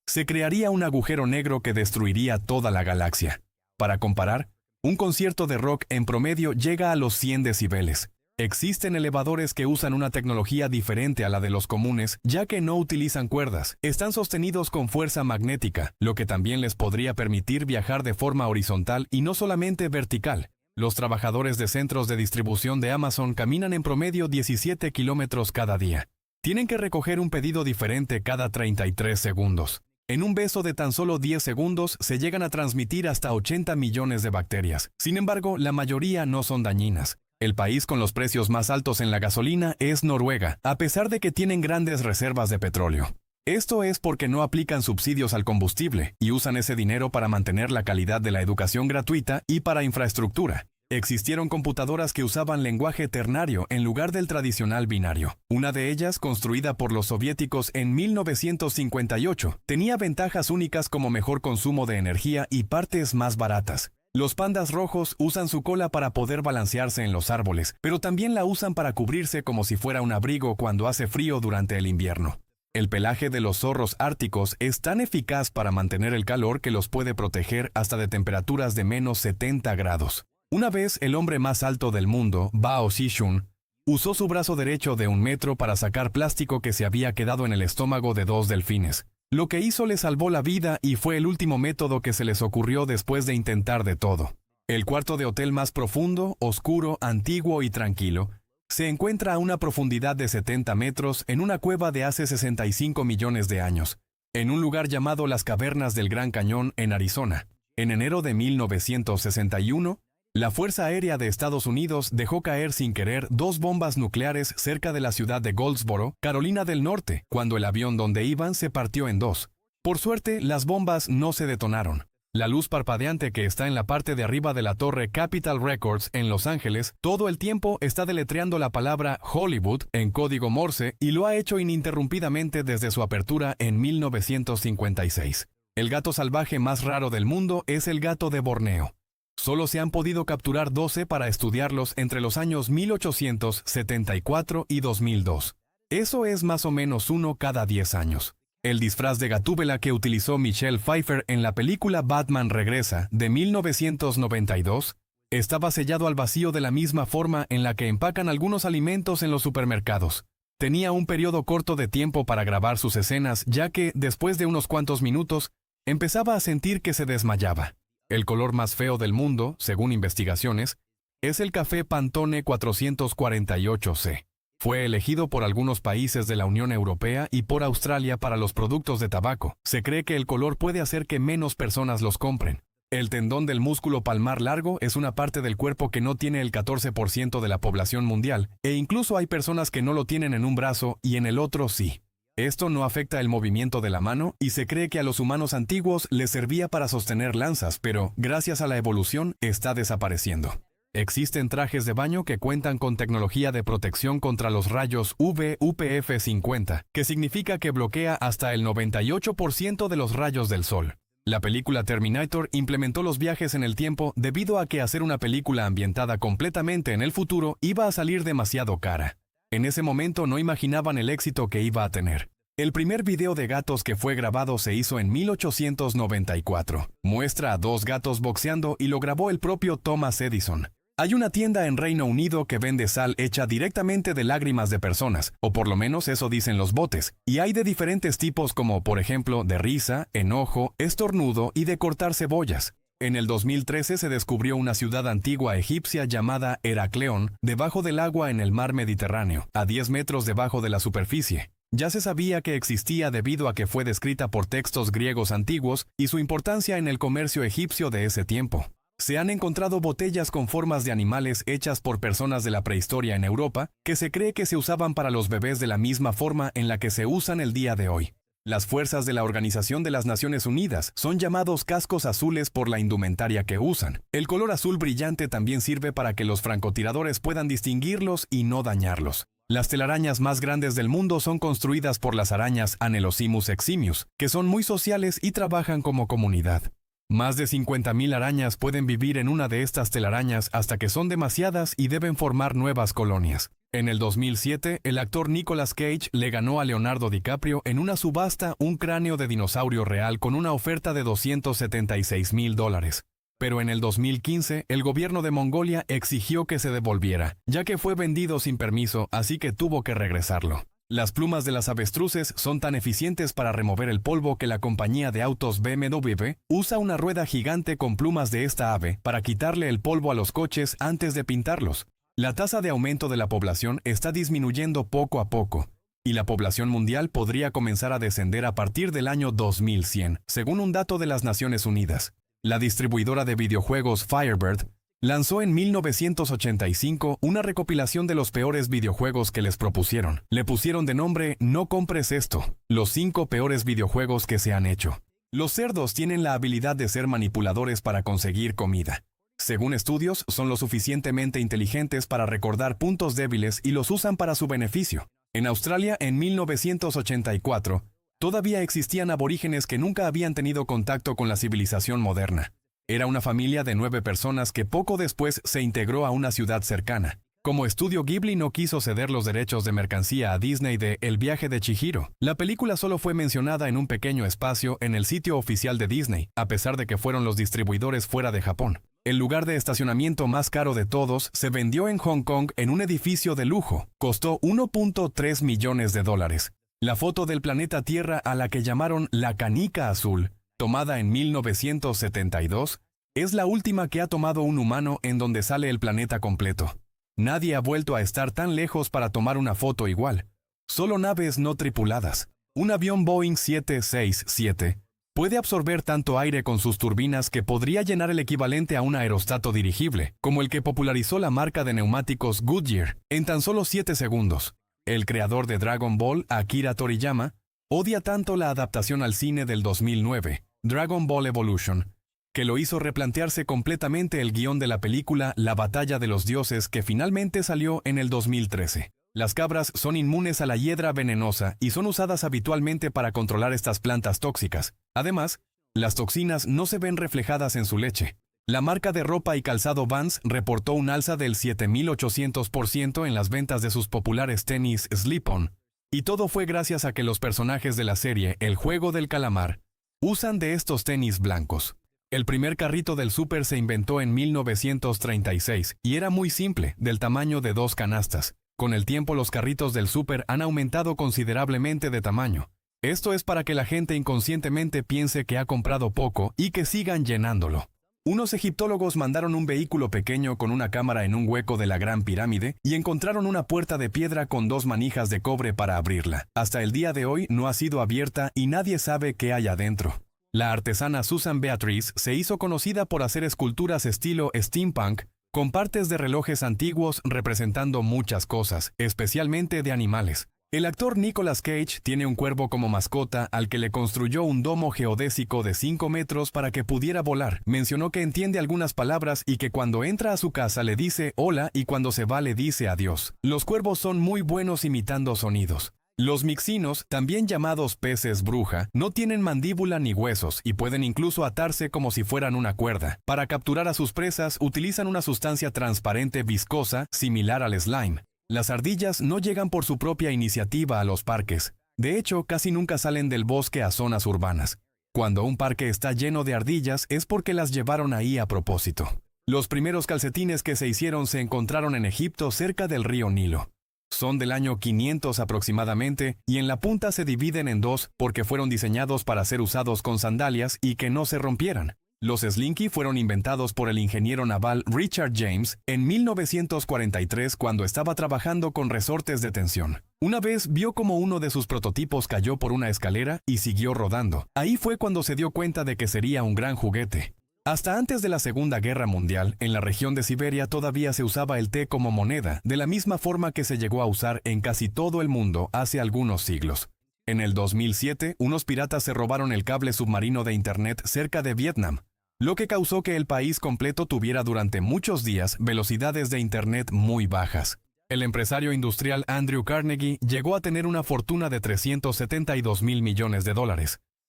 se crearía un agujero negro que destruiría toda la galaxia. Para comparar, un concierto de rock en promedio llega a los 100 decibeles. Existen elevadores que usan una tecnología diferente a la de los comunes, ya que no utilizan cuerdas. Están sostenidos con fuerza magnética, lo que también les podría permitir viajar de forma horizontal y no solamente vertical. Los trabajadores de centros de distribución de Amazon caminan en promedio 17 kilómetros cada día. Tienen que recoger un pedido diferente cada 33 segundos. En un beso de tan solo 10 segundos se llegan a transmitir hasta 80 millones de bacterias. Sin embargo, la mayoría no son dañinas. El país con los precios más altos en la gasolina es Noruega, a pesar de que tienen grandes reservas de petróleo. Esto es porque no aplican subsidios al combustible y usan ese dinero para mantener la calidad de la educación gratuita y para infraestructura. Existieron computadoras que usaban lenguaje ternario en lugar del tradicional binario. Una de ellas, construida por los soviéticos en 1958, tenía ventajas únicas como mejor consumo de energía y partes más baratas. Los pandas rojos usan su cola para poder balancearse en los árboles, pero también la usan para cubrirse como si fuera un abrigo cuando hace frío durante el invierno. El pelaje de los zorros árticos es tan eficaz para mantener el calor que los puede proteger hasta de temperaturas de menos 70 grados. Una vez el hombre más alto del mundo, Bao Zhixun, usó su brazo derecho de 1 metro para sacar plástico que se había quedado en el estómago de 2 delfines. Lo que hizo le salvó la vida y fue el último método que se les ocurrió después de intentar de todo. El cuarto de hotel más profundo, oscuro, antiguo y tranquilo, se encuentra a una profundidad de 70 metros en una cueva de hace 65 millones de años, en un lugar llamado las Cavernas del Gran Cañón en Arizona. En enero de 1961, la Fuerza Aérea de Estados Unidos dejó caer sin querer 2 bombas nucleares cerca de la ciudad de Goldsboro, Carolina del Norte, cuando el avión donde iban se partió en 2. Por suerte, las bombas no se detonaron. La luz parpadeante que está en la parte de arriba de la torre Capitol Records en Los Ángeles todo el tiempo está deletreando la palabra Hollywood en código Morse y lo ha hecho ininterrumpidamente desde su apertura en 1956. El gato salvaje más raro del mundo es el gato de Borneo. Solo se han podido capturar 12 para estudiarlos entre los años 1874 y 2002. Eso es más o menos uno cada 10 años. El disfraz de Gatúbela que utilizó Michelle Pfeiffer en la película Batman Regresa de 1992 estaba sellado al vacío de la misma forma en la que empacan algunos alimentos en los supermercados. Tenía un periodo corto de tiempo para grabar sus escenas, ya que, después de unos cuantos minutos, empezaba a sentir que se desmayaba. El color más feo del mundo, según investigaciones, es el café Pantone 448C. Fue elegido por algunos países de la Unión Europea y por Australia para los productos de tabaco. Se cree que el color puede hacer que menos personas los compren. El tendón del músculo palmar largo es una parte del cuerpo que no tiene el 14% de la población mundial, e incluso hay personas que no lo tienen en un brazo y en el otro sí. Esto no afecta el movimiento de la mano y se cree que a los humanos antiguos les servía para sostener lanzas, pero gracias a la evolución está desapareciendo. Existen trajes de baño que cuentan con tecnología de protección contra los rayos UV UPF 50, que significa que bloquea hasta el 98% de los rayos del sol. La película Terminator implementó los viajes en el tiempo debido a que hacer una película ambientada completamente en el futuro iba a salir demasiado cara. En ese momento no imaginaban el éxito que iba a tener. El primer video de gatos que fue grabado se hizo en 1894. Muestra a dos gatos boxeando y lo grabó el propio Thomas Edison. Hay una tienda en Reino Unido que vende sal hecha directamente de lágrimas de personas, o por lo menos eso dicen los botes, y hay de diferentes tipos como, por ejemplo, de risa, enojo, estornudo y de cortar cebollas. En el 2013 se descubrió una ciudad antigua egipcia llamada Heracleón, debajo del agua en el mar Mediterráneo, a 10 metros debajo de la superficie. Ya se sabía que existía debido a que fue descrita por textos griegos antiguos y su importancia en el comercio egipcio de ese tiempo. Se han encontrado botellas con formas de animales hechas por personas de la prehistoria en Europa que se cree que se usaban para los bebés de la misma forma en la que se usan el día de hoy. Las fuerzas de la Organización de las Naciones Unidas son llamados cascos azules por la indumentaria que usan. El color azul brillante también sirve para que los francotiradores puedan distinguirlos y no dañarlos. Las telarañas más grandes del mundo son construidas por las arañas Anelosimus eximius, que son muy sociales y trabajan como comunidad. Más de 50.000 arañas pueden vivir en una de estas telarañas hasta que son demasiadas y deben formar nuevas colonias. En el 2007, el actor Nicolas Cage le ganó a Leonardo DiCaprio en una subasta un cráneo de dinosaurio real con una oferta de $276.000. Pero en el 2015, el gobierno de Mongolia exigió que se devolviera, ya que fue vendido sin permiso, así que tuvo que regresarlo. Las plumas de las avestruces son tan eficientes para remover el polvo que la compañía de autos BMW usa una rueda gigante con plumas de esta ave para quitarle el polvo a los coches antes de pintarlos. La tasa de aumento de la población está disminuyendo poco a poco, y la población mundial podría comenzar a descender a partir del año 2100, según un dato de las Naciones Unidas. La distribuidora de videojuegos Firebird lanzó en 1985 una recopilación de los peores videojuegos que les propusieron. Le pusieron de nombre No compres esto, los 5 peores videojuegos que se han hecho. Los cerdos tienen la habilidad de ser manipuladores para conseguir comida. Según estudios, son lo suficientemente inteligentes para recordar puntos débiles y los usan para su beneficio. En Australia, en 1984, todavía existían aborígenes que nunca habían tenido contacto con la civilización moderna. Era una familia de 9 personas que poco después se integró a una ciudad cercana. Como estudio Ghibli no quiso ceder los derechos de mercancía a Disney de El viaje de Chihiro, la película solo fue mencionada en un pequeño espacio en el sitio oficial de Disney, a pesar de que fueron los distribuidores fuera de Japón. El lugar de estacionamiento más caro de todos se vendió en Hong Kong en un edificio de lujo. Costó $1.3 millones. La foto del planeta Tierra, a la que llamaron la canica azul, tomada en 1972, es la última que ha tomado un humano en donde sale el planeta completo. Nadie ha vuelto a estar tan lejos para tomar una foto igual. Solo naves no tripuladas. Un avión Boeing 767 puede absorber tanto aire con sus turbinas que podría llenar el equivalente a un aerostato dirigible, como el que popularizó la marca de neumáticos Goodyear, en tan solo 7 segundos. El creador de Dragon Ball, Akira Toriyama, odia tanto la adaptación al cine del 2009, Dragon Ball Evolution, que lo hizo replantearse completamente el guión de la película La Batalla de los Dioses, que finalmente salió en el 2013. Las cabras son inmunes a la hiedra venenosa y son usadas habitualmente para controlar estas plantas tóxicas. Además, las toxinas no se ven reflejadas en su leche. La marca de ropa y calzado Vans reportó un alza del 7.800% en las ventas de sus populares tenis Slip-On. Y todo fue gracias a que los personajes de la serie El Juego del Calamar usan de estos tenis blancos. El primer carrito del súper se inventó en 1936 y era muy simple, del tamaño de 2 canastas. Con el tiempo los carritos del súper han aumentado considerablemente de tamaño. Esto es para que la gente inconscientemente piense que ha comprado poco y que sigan llenándolo. Unos egiptólogos mandaron un vehículo pequeño con una cámara en un hueco de la Gran Pirámide y encontraron una puerta de piedra con 2 manijas de cobre para abrirla. Hasta el día de hoy no ha sido abierta y nadie sabe qué hay adentro. La artesana Susan Beatrice se hizo conocida por hacer esculturas estilo steampunk con partes de relojes antiguos representando muchas cosas, especialmente de animales. El actor Nicolas Cage tiene un cuervo como mascota al que le construyó un domo geodésico de 5 metros para que pudiera volar. Mencionó que entiende algunas palabras y que cuando entra a su casa le dice hola y cuando se va le dice adiós. Los cuervos son muy buenos imitando sonidos. Los mixinos, también llamados peces bruja, no tienen mandíbula ni huesos y pueden incluso atarse como si fueran una cuerda. Para capturar a sus presas utilizan una sustancia transparente viscosa similar al slime. Las ardillas no llegan por su propia iniciativa a los parques. De hecho, casi nunca salen del bosque a zonas urbanas. Cuando un parque está lleno de ardillas es porque las llevaron ahí a propósito. Los primeros calcetines que se hicieron se encontraron en Egipto cerca del río Nilo. Son del año 500 aproximadamente y en la punta se dividen en dos porque fueron diseñados para ser usados con sandalias y que no se rompieran. Los Slinky fueron inventados por el ingeniero naval Richard James en 1943 cuando estaba trabajando con resortes de tensión. Una vez vio como uno de sus prototipos cayó por una escalera y siguió rodando. Ahí fue cuando se dio cuenta de que sería un gran juguete. Hasta antes de la Segunda Guerra Mundial, en la región de Siberia todavía se usaba el té como moneda, de la misma forma que se llegó a usar en casi todo el mundo hace algunos siglos. En el 2007, unos piratas se robaron el cable submarino de Internet cerca de Vietnam, lo que causó que el país completo tuviera durante muchos días velocidades de Internet muy bajas. El empresario industrial Andrew Carnegie llegó a tener una fortuna de $372 mil millones.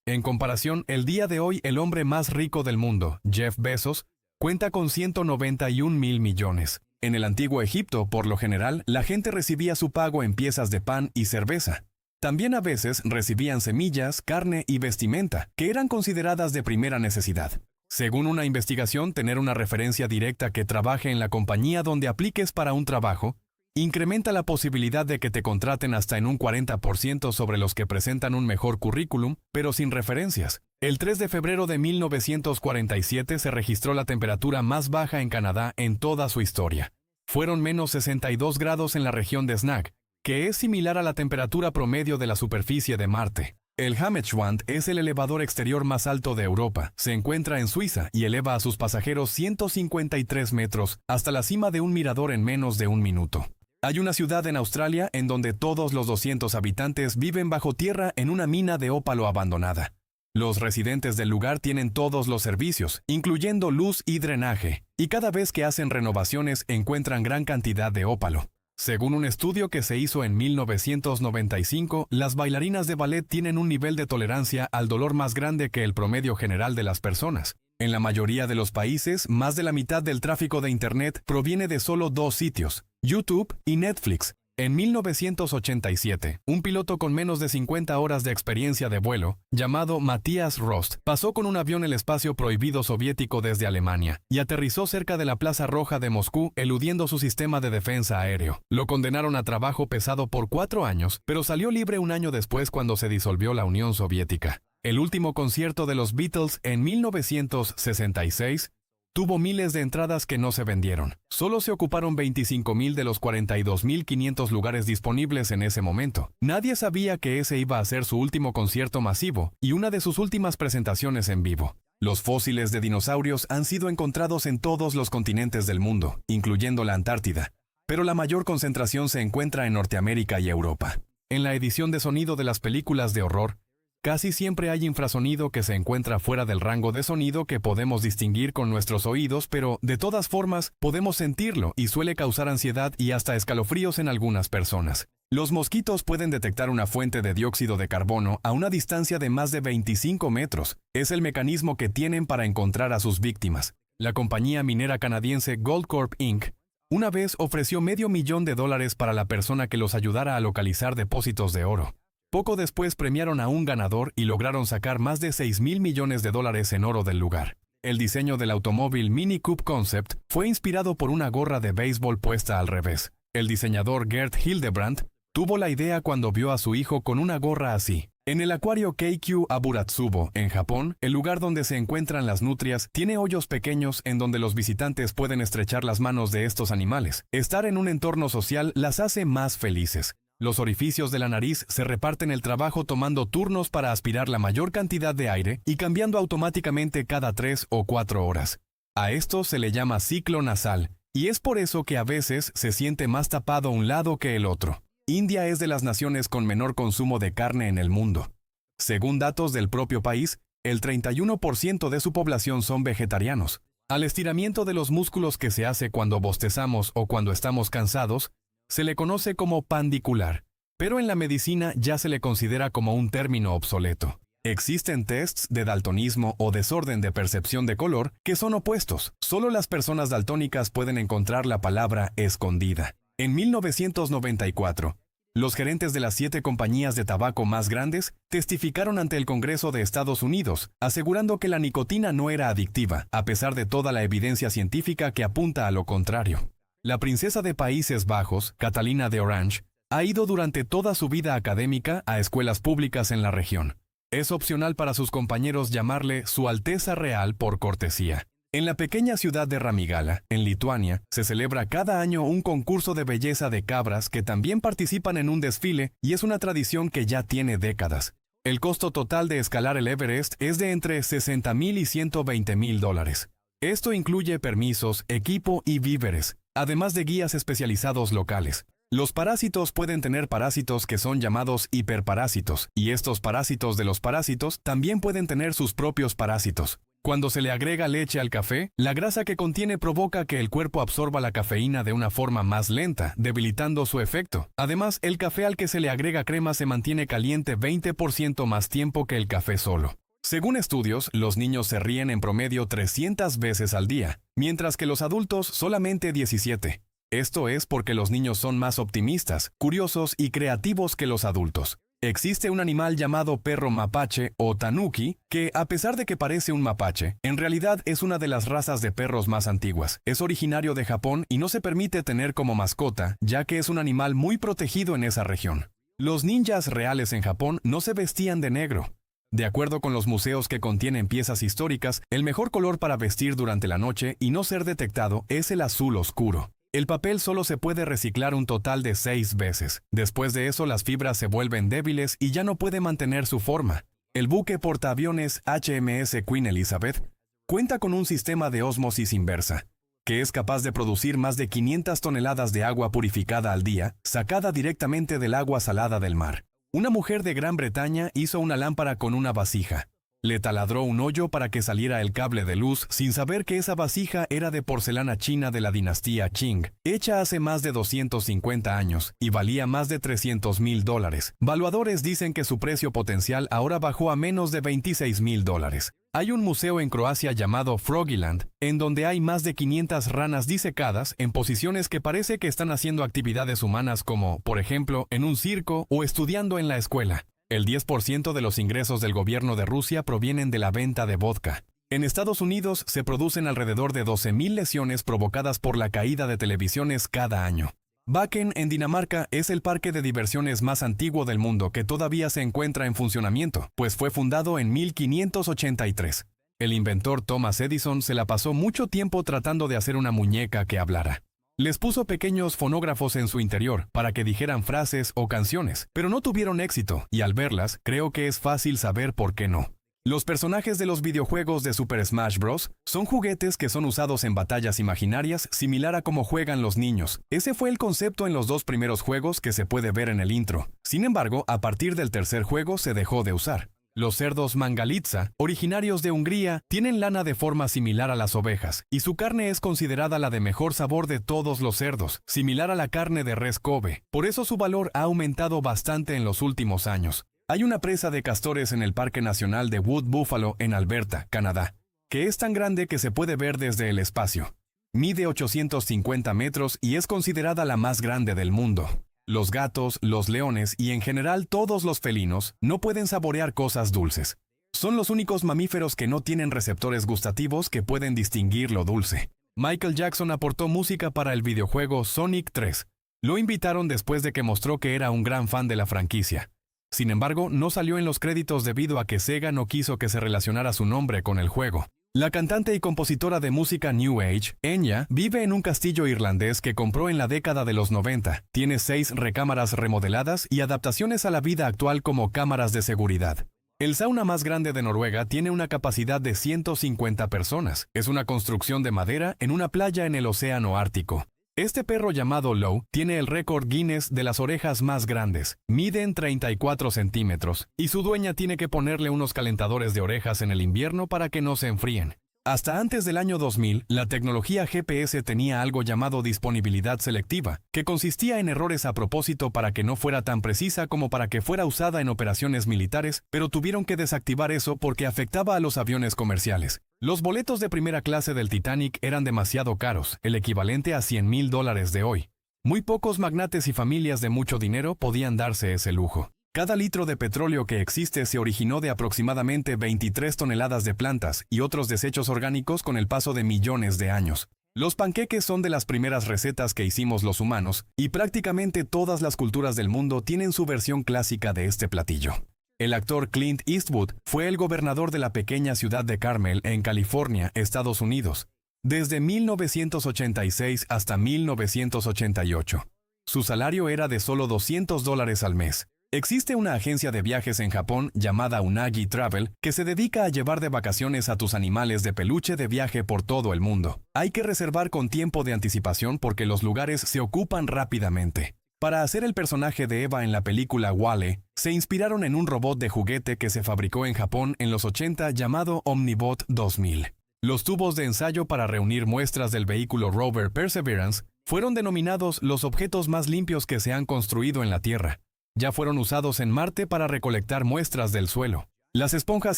En comparación, el día de hoy el hombre más rico del mundo, Jeff Bezos, cuenta con 191 mil millones. En el antiguo Egipto, por lo general, la gente recibía su pago en piezas de pan y cerveza. También a veces recibían semillas, carne y vestimenta, que eran consideradas de primera necesidad. Según una investigación, tener una referencia directa que trabaje en la compañía donde apliques para un trabajo incrementa la posibilidad de que te contraten hasta en un 40% sobre los que presentan un mejor currículum, pero sin referencias. El 3 de febrero de 1947 se registró la temperatura más baja en Canadá en toda su historia. Fueron menos 62 grados en la región de Snag, que es similar a la temperatura promedio de la superficie de Marte. El Hammerschwand es el elevador exterior más alto de Europa. Se encuentra en Suiza y eleva a sus pasajeros 153 metros hasta la cima de un mirador en menos de un minuto. Hay una ciudad en Australia en donde todos los 200 habitantes viven bajo tierra en una mina de ópalo abandonada. Los residentes del lugar tienen todos los servicios, incluyendo luz y drenaje, y cada vez que hacen renovaciones encuentran gran cantidad de ópalo. Según un estudio que se hizo en 1995, las bailarinas de ballet tienen un nivel de tolerancia al dolor más grande que el promedio general de las personas. En la mayoría de los países, más de la mitad del tráfico de Internet proviene de solo dos sitios, YouTube y Netflix. En 1987, un piloto con menos de 50 horas de experiencia de vuelo, llamado Matthias Rost, pasó con un avión el espacio prohibido soviético desde Alemania y aterrizó cerca de la Plaza Roja de Moscú, eludiendo su sistema de defensa aéreo. Lo condenaron a trabajo pesado por 4 años, pero salió libre un año después cuando se disolvió la Unión Soviética. El último concierto de los Beatles en 1966 tuvo miles de entradas que no se vendieron. Solo se ocuparon 25,000 de los 42,500 lugares disponibles en ese momento. Nadie sabía que ese iba a ser su último concierto masivo y una de sus últimas presentaciones en vivo. Los fósiles de dinosaurios han sido encontrados en todos los continentes del mundo, incluyendo la Antártida, pero la mayor concentración se encuentra en Norteamérica y Europa. En la edición de sonido de las películas de horror, casi siempre hay infrasonido que se encuentra fuera del rango de sonido que podemos distinguir con nuestros oídos, pero de todas formas podemos sentirlo y suele causar ansiedad y hasta escalofríos en algunas personas. Los mosquitos pueden detectar una fuente de dióxido de carbono a una distancia de más de 25 metros. Es el mecanismo que tienen para encontrar a sus víctimas. La compañía minera canadiense Goldcorp Inc. una vez ofreció $500,000 para la persona que los ayudara a localizar depósitos de oro. Poco después premiaron a un ganador y lograron sacar más de $6,000 millones en oro del lugar. El diseño del automóvil Mini Coupe Concept fue inspirado por una gorra de béisbol puesta al revés. El diseñador Gert Hildebrandt tuvo la idea cuando vio a su hijo con una gorra así. En el acuario Keikyu Aburatsubo, en Japón, el lugar donde se encuentran las nutrias, tiene hoyos pequeños en donde los visitantes pueden estrechar las manos de estos animales. Estar en un entorno social las hace más felices. Los orificios de la nariz se reparten el trabajo tomando turnos para aspirar la mayor cantidad de aire y cambiando automáticamente cada 3 o 4 horas. A esto se le llama ciclo nasal, y es por eso que a veces se siente más tapado un lado que el otro. India es de las naciones con menor consumo de carne en el mundo. Según datos del propio país, el 31% de su población son vegetarianos. Al estiramiento de los músculos que se hace cuando bostezamos o cuando estamos cansados, se le conoce como pandicular. pero en la medicina ya se le considera como un término obsoleto. Existen tests de daltonismo o desorden de percepción de color que son opuestos. Solo las personas daltónicas pueden encontrar la palabra escondida. En 1994, los gerentes de las 7 compañías de tabaco más grandes testificaron ante el Congreso de Estados Unidos, asegurando que la nicotina no era adictiva, a pesar de toda la evidencia científica que apunta a lo contrario. La princesa de Países Bajos, Catalina de Orange, ha ido durante toda su vida académica a escuelas públicas en la región. Es opcional para sus compañeros llamarle Su Alteza Real por cortesía. En la pequeña ciudad de Ramigala, en Lituania, se celebra cada año un concurso de belleza de cabras que también participan en un desfile y es una tradición que ya tiene décadas. El costo total de escalar el Everest es de entre $60,000 y $120,000. Esto incluye permisos, equipo y víveres, además de guías especializados locales. Los parásitos pueden tener parásitos que son llamados hiperparásitos, y estos parásitos de los parásitos también pueden tener sus propios parásitos. Cuando se le agrega leche al café, la grasa que contiene provoca que el cuerpo absorba la cafeína de una forma más lenta, debilitando su efecto. Además, el café al que se le agrega crema se mantiene caliente 20% más tiempo que el café solo. Según estudios, los niños se ríen en promedio 300 veces al día, mientras que los adultos solamente 17. Esto es porque los niños son más optimistas, curiosos y creativos que los adultos. Existe un animal llamado perro mapache o tanuki que, a pesar de que parece un mapache, en realidad es una de las razas de perros más antiguas. Es originario de Japón y no se permite tener como mascota, ya que es un animal muy protegido en esa región. Los ninjas reales en Japón no se vestían de negro. De acuerdo con los museos que contienen piezas históricas, el mejor color para vestir durante la noche y no ser detectado es el azul oscuro. El papel solo se puede reciclar un total de 6 veces. Después de eso, las fibras se vuelven débiles y ya no puede mantener su forma. El buque portaaviones HMS Queen Elizabeth cuenta con un sistema de ósmosis inversa, que es capaz de producir más de 500 toneladas de agua purificada al día, sacada directamente del agua salada del mar. Una mujer de Gran Bretaña hizo una lámpara con una vasija. Le taladró un hoyo para que saliera el cable de luz sin saber que esa vasija era de porcelana china de la dinastía Qing, hecha hace más de 250 años y valía más de $300,000. Valuadores dicen que su precio potencial ahora bajó a menos de $26,000. Hay un museo en Croacia llamado Froggyland, en donde hay más de 500 ranas disecadas en posiciones que parece que están haciendo actividades humanas como, por ejemplo, en un circo o estudiando en la escuela. El 10% de los ingresos del gobierno de Rusia provienen de la venta de vodka. En Estados Unidos se producen alrededor de 12,000 lesiones provocadas por la caída de televisiones cada año. Bakken, en Dinamarca, es el parque de diversiones más antiguo del mundo que todavía se encuentra en funcionamiento, pues fue fundado en 1583. El inventor Thomas Edison se la pasó mucho tiempo tratando de hacer una muñeca que hablara. Les puso pequeños fonógrafos en su interior para que dijeran frases o canciones, pero no tuvieron éxito, y al verlas, creo que es fácil saber por qué no. Los personajes de los videojuegos de Super Smash Bros. Son juguetes que son usados en batallas imaginarias similar a cómo juegan los niños. Ese fue el concepto en los 2 primeros juegos que se puede ver en el intro. Sin embargo, a partir del tercer juego se dejó de usar. Los cerdos Mangalitsa, originarios de Hungría, tienen lana de forma similar a las ovejas, y su carne es considerada la de mejor sabor de todos los cerdos, similar a la carne de res Kobe. Por eso su valor ha aumentado bastante en los últimos años. Hay una presa de castores en el Parque Nacional de Wood Buffalo en Alberta, Canadá, que es tan grande que se puede ver desde el espacio. Mide 850 metros y es considerada la más grande del mundo. Los gatos, los leones y en general todos los felinos no pueden saborear cosas dulces. Son los únicos mamíferos que no tienen receptores gustativos que pueden distinguir lo dulce. Michael Jackson aportó música para el videojuego Sonic 3. Lo invitaron después de que mostró que era un gran fan de la franquicia. Sin embargo, no salió en los créditos debido a que Sega no quiso que se relacionara su nombre con el juego. La cantante y compositora de música New Age, Enya, vive en un castillo irlandés que compró en la década de los 90. Tiene 6 recámaras remodeladas y adaptaciones a la vida actual como cámaras de seguridad. El sauna más grande de Noruega tiene una capacidad de 150 personas. Es una construcción de madera en una playa en el océano Ártico. Este perro llamado Low tiene el récord Guinness de las orejas más grandes. Miden 34 centímetros y su dueña tiene que ponerle unos calentadores de orejas en el invierno para que no se enfríen. Hasta antes del año 2000, la tecnología GPS tenía algo llamado disponibilidad selectiva, que consistía en errores a propósito para que no fuera tan precisa como para que fuera usada en operaciones militares, pero tuvieron que desactivar eso porque afectaba a los aviones comerciales. Los boletos de primera clase del Titanic eran demasiado caros, el equivalente a $100,000 de hoy. Muy pocos magnates y familias de mucho dinero podían darse ese lujo. Cada litro de petróleo que existe se originó de aproximadamente 23 toneladas de plantas y otros desechos orgánicos con el paso de millones de años. Los panqueques son de las primeras recetas que hicimos los humanos, y prácticamente todas las culturas del mundo tienen su versión clásica de este platillo. El actor Clint Eastwood fue el gobernador de la pequeña ciudad de Carmel, en California, Estados Unidos, desde 1986 hasta 1988. Su salario era de solo $200 al mes. Existe una agencia de viajes en Japón llamada Unagi Travel que se dedica a llevar de vacaciones a tus animales de peluche de viaje por todo el mundo. Hay que reservar con tiempo de anticipación porque los lugares se ocupan rápidamente. Para hacer el personaje de Eva en la película WALL-E, se inspiraron en un robot de juguete que se fabricó en Japón en los 80 llamado Omnibot 2000. Los tubos de ensayo para reunir muestras del vehículo rover Perseverance fueron denominados los objetos más limpios que se han construido en la Tierra. Ya fueron usados en Marte para recolectar muestras del suelo. Las esponjas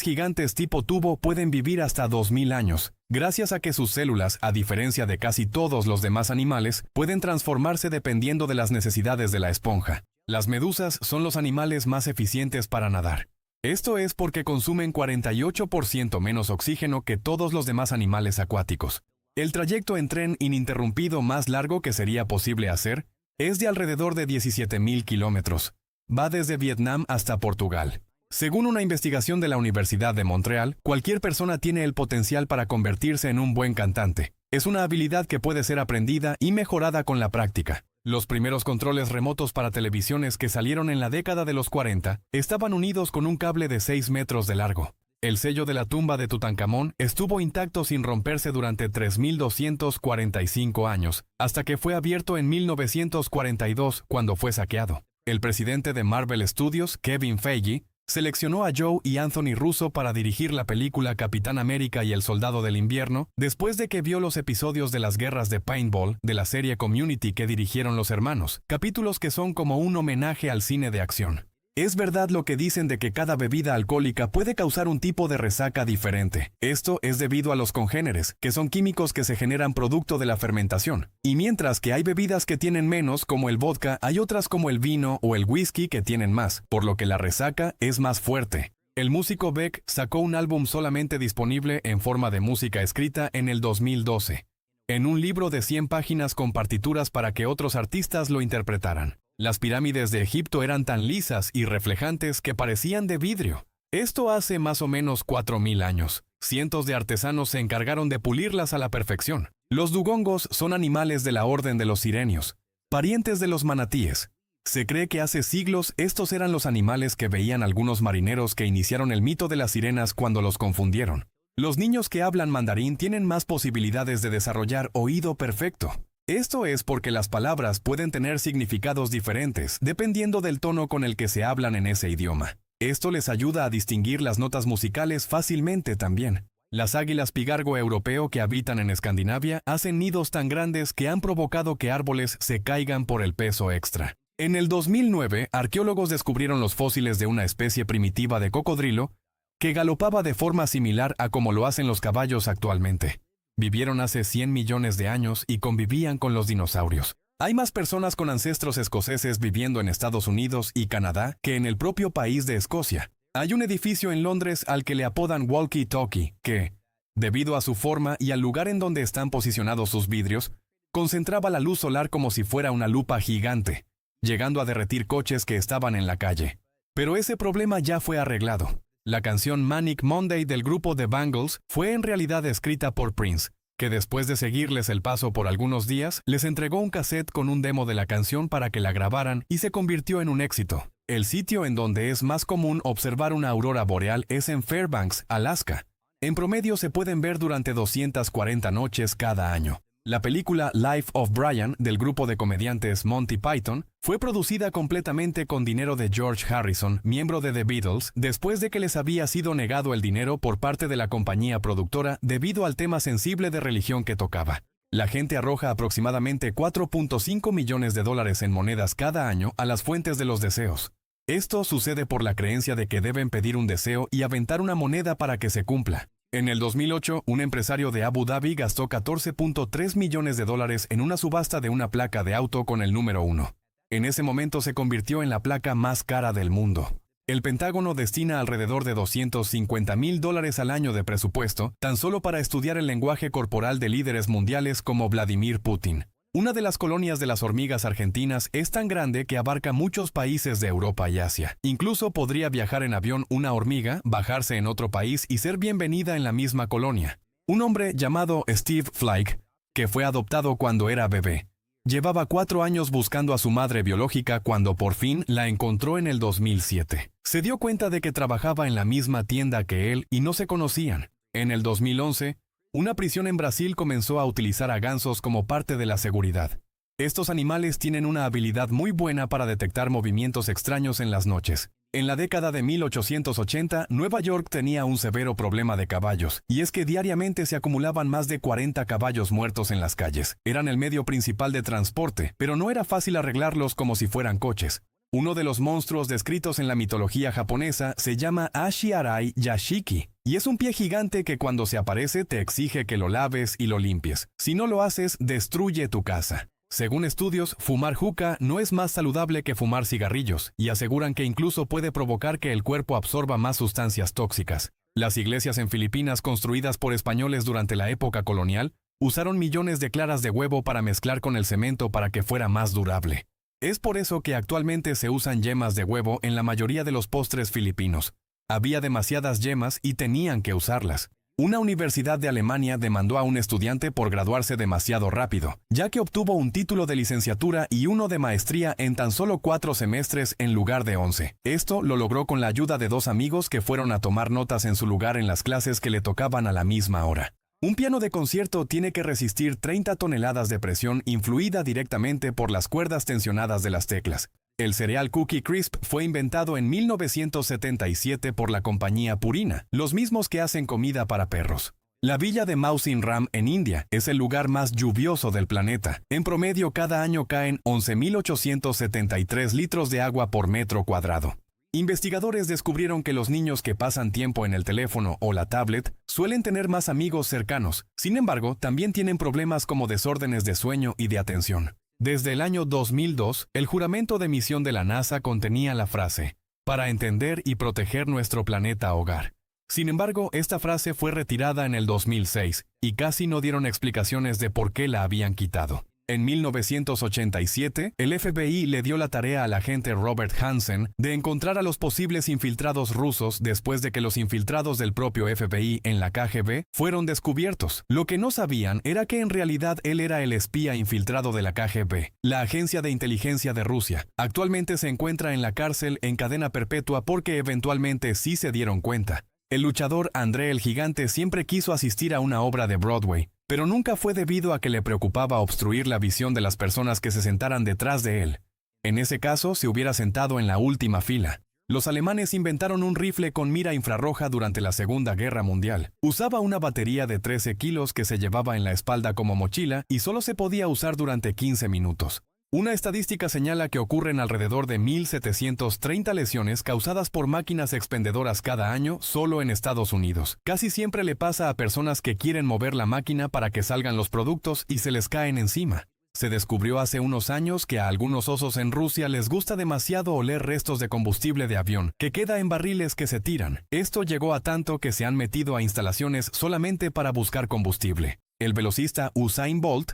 gigantes tipo tubo pueden vivir hasta 2000 años, gracias a que sus células, a diferencia de casi todos los demás animales, pueden transformarse dependiendo de las necesidades de la esponja. Las medusas son los animales más eficientes para nadar. Esto es porque consumen 48% menos oxígeno que todos los demás animales acuáticos. El trayecto en tren ininterrumpido más largo que sería posible hacer es de alrededor de 17,000 kilómetros. Va desde Vietnam hasta Portugal. Según una investigación de la Universidad de Montreal, cualquier persona tiene el potencial para convertirse en un buen cantante. Es una habilidad que puede ser aprendida y mejorada con la práctica. Los primeros controles remotos para televisiones que salieron en la década de los 40 estaban unidos con un cable de 6 metros de largo. El sello de la tumba de Tutankamón estuvo intacto sin romperse durante 3,245 años, hasta que fue abierto en 1942 cuando fue saqueado. El presidente de Marvel Studios, Kevin Feige, seleccionó a Joe y Anthony Russo para dirigir la película Capitán América y el Soldado del Invierno después de que vio los episodios de las guerras de paintball de la serie Community que dirigieron los hermanos, capítulos que son como un homenaje al cine de acción. Es verdad lo que dicen de que cada bebida alcohólica puede causar un tipo de resaca diferente. Esto es debido a los congéneres, que son químicos que se generan producto de la fermentación. Y mientras que hay bebidas que tienen menos, como el vodka, hay otras como el vino o el whisky que tienen más, por lo que la resaca es más fuerte. El músico Beck sacó un álbum solamente disponible en forma de música escrita en el 2012, en un libro de 100 páginas con partituras para que otros artistas lo interpretaran. Las pirámides de Egipto eran tan lisas y reflejantes que parecían de vidrio. Esto hace más o menos 4,000 años. Cientos de artesanos se encargaron de pulirlas a la perfección. Los dugongos son animales de la orden de los sirenios, parientes de los manatíes. Se cree que hace siglos estos eran los animales que veían algunos marineros que iniciaron el mito de las sirenas cuando los confundieron. Los niños que hablan mandarín tienen más posibilidades de desarrollar oído perfecto. Esto es porque las palabras pueden tener significados diferentes dependiendo del tono con el que se hablan en ese idioma. Esto les ayuda a distinguir las notas musicales fácilmente también. Las águilas pigargo europeo que habitan en Escandinavia hacen nidos tan grandes que han provocado que árboles se caigan por el peso extra. En el 2009, arqueólogos descubrieron los fósiles de una especie primitiva de cocodrilo que galopaba de forma similar a como lo hacen los caballos actualmente. Vivieron hace 100 millones de años y convivían con los dinosaurios. Hay más personas con ancestros escoceses viviendo en Estados Unidos y Canadá que en el propio país de Escocia. Hay un edificio en Londres al que le apodan Walkie Talkie, que, debido a su forma y al lugar en donde están posicionados sus vidrios, concentraba la luz solar como si fuera una lupa gigante, llegando a derretir coches que estaban en la calle. Pero ese problema ya fue arreglado. La canción Manic Monday del grupo The Bangles fue en realidad escrita por Prince, que después de seguirles el paso por algunos días, les entregó un cassette con un demo de la canción para que la grabaran y se convirtió en un éxito. El sitio en donde es más común observar una aurora boreal es en Fairbanks, Alaska. En promedio se pueden ver durante 240 noches cada año. La película Life of Brian del grupo de comediantes Monty Python fue producida completamente con dinero de George Harrison, miembro de The Beatles, después de que les había sido negado el dinero por parte de la compañía productora debido al tema sensible de religión que tocaba. La gente arroja aproximadamente $4.5 millones en monedas cada año a las fuentes de los deseos. Esto sucede por la creencia de que deben pedir un deseo y aventar una moneda para que se cumpla. En el 2008, un empresario de Abu Dhabi gastó $14.3 millones en una subasta de una placa de auto con el número 1. En ese momento se convirtió en la placa más cara del mundo. El Pentágono destina alrededor de $250,000 al año de presupuesto tan solo para estudiar el lenguaje corporal de líderes mundiales como Vladimir Putin. Una de las colonias de las hormigas argentinas es tan grande que abarca muchos países de Europa y Asia. Incluso podría viajar en avión una hormiga, bajarse en otro país y ser bienvenida en la misma colonia. Un hombre llamado Steve Fleig, que fue adoptado cuando era bebé, llevaba 4 años buscando a su madre biológica cuando por fin la encontró en el 2007. Se dio cuenta de que trabajaba en la misma tienda que él y no se conocían. En el 2011, una prisión en Brasil comenzó a utilizar a gansos como parte de la seguridad. Estos animales tienen una habilidad muy buena para detectar movimientos extraños en las noches. En la década de 1880, Nueva York tenía un severo problema de caballos, y es que diariamente se acumulaban más de 40 caballos muertos en las calles. Eran el medio principal de transporte, pero no era fácil arreglarlos como si fueran coches. Uno de los monstruos descritos en la mitología japonesa se llama Ashi-Arai Yashiki, y es un pie gigante que cuando se aparece te exige que lo laves y lo limpies. Si no lo haces, destruye tu casa. Según estudios, fumar hookah no es más saludable que fumar cigarrillos, y aseguran que incluso puede provocar que el cuerpo absorba más sustancias tóxicas. Las iglesias en Filipinas construidas por españoles durante la época colonial usaron millones de claras de huevo para mezclar con el cemento para que fuera más durable. Es por eso que actualmente se usan yemas de huevo en la mayoría de los postres filipinos. Había demasiadas yemas y tenían que usarlas. Una universidad de Alemania demandó a un estudiante por graduarse demasiado rápido, ya que obtuvo un título de licenciatura y uno de maestría en tan solo 4 semestres en lugar de 11. Esto lo logró con la ayuda de 2 amigos que fueron a tomar notas en su lugar en las clases que le tocaban a la misma hora. Un piano de concierto tiene que resistir 30 toneladas de presión influida directamente por las cuerdas tensionadas de las teclas. El cereal Cookie Crisp fue inventado en 1977 por la compañía Purina, los mismos que hacen comida para perros. La villa de Mausin Ram en India es el lugar más lluvioso del planeta. En promedio cada año caen 11.873 litros de agua por metro cuadrado. Investigadores descubrieron que los niños que pasan tiempo en el teléfono o la tablet suelen tener más amigos cercanos. Sin embargo, también tienen problemas como desórdenes de sueño y de atención. Desde el año 2002, el juramento de misión de la NASA contenía la frase, para entender y proteger nuestro planeta hogar. Sin embargo, esta frase fue retirada en el 2006 y casi no dieron explicaciones de por qué la habían quitado. En 1987, el FBI le dio la tarea al agente Robert Hansen de encontrar a los posibles infiltrados rusos después de que los infiltrados del propio FBI en la KGB fueron descubiertos. Lo que no sabían era que en realidad él era el espía infiltrado de la KGB, la agencia de inteligencia de Rusia. Actualmente se encuentra en la cárcel en cadena perpetua porque eventualmente sí se dieron cuenta. El luchador André el Gigante siempre quiso asistir a una obra de Broadway, pero nunca fue debido a que le preocupaba obstruir la visión de las personas que se sentaran detrás de él. En ese caso, se hubiera sentado en la última fila. Los alemanes inventaron un rifle con mira infrarroja durante la Segunda Guerra Mundial. Usaba una batería de 13 kilos que se llevaba en la espalda como mochila y solo se podía usar durante 15 minutos. Una estadística señala que ocurren alrededor de 1.730 lesiones causadas por máquinas expendedoras cada año solo en Estados Unidos. Casi siempre le pasa a personas que quieren mover la máquina para que salgan los productos y se les caen encima. Se descubrió hace unos años que a algunos osos en Rusia les gusta demasiado oler restos de combustible de avión, que queda en barriles que se tiran. Esto llegó a tanto que se han metido a instalaciones solamente para buscar combustible. El velocista Usain Bolt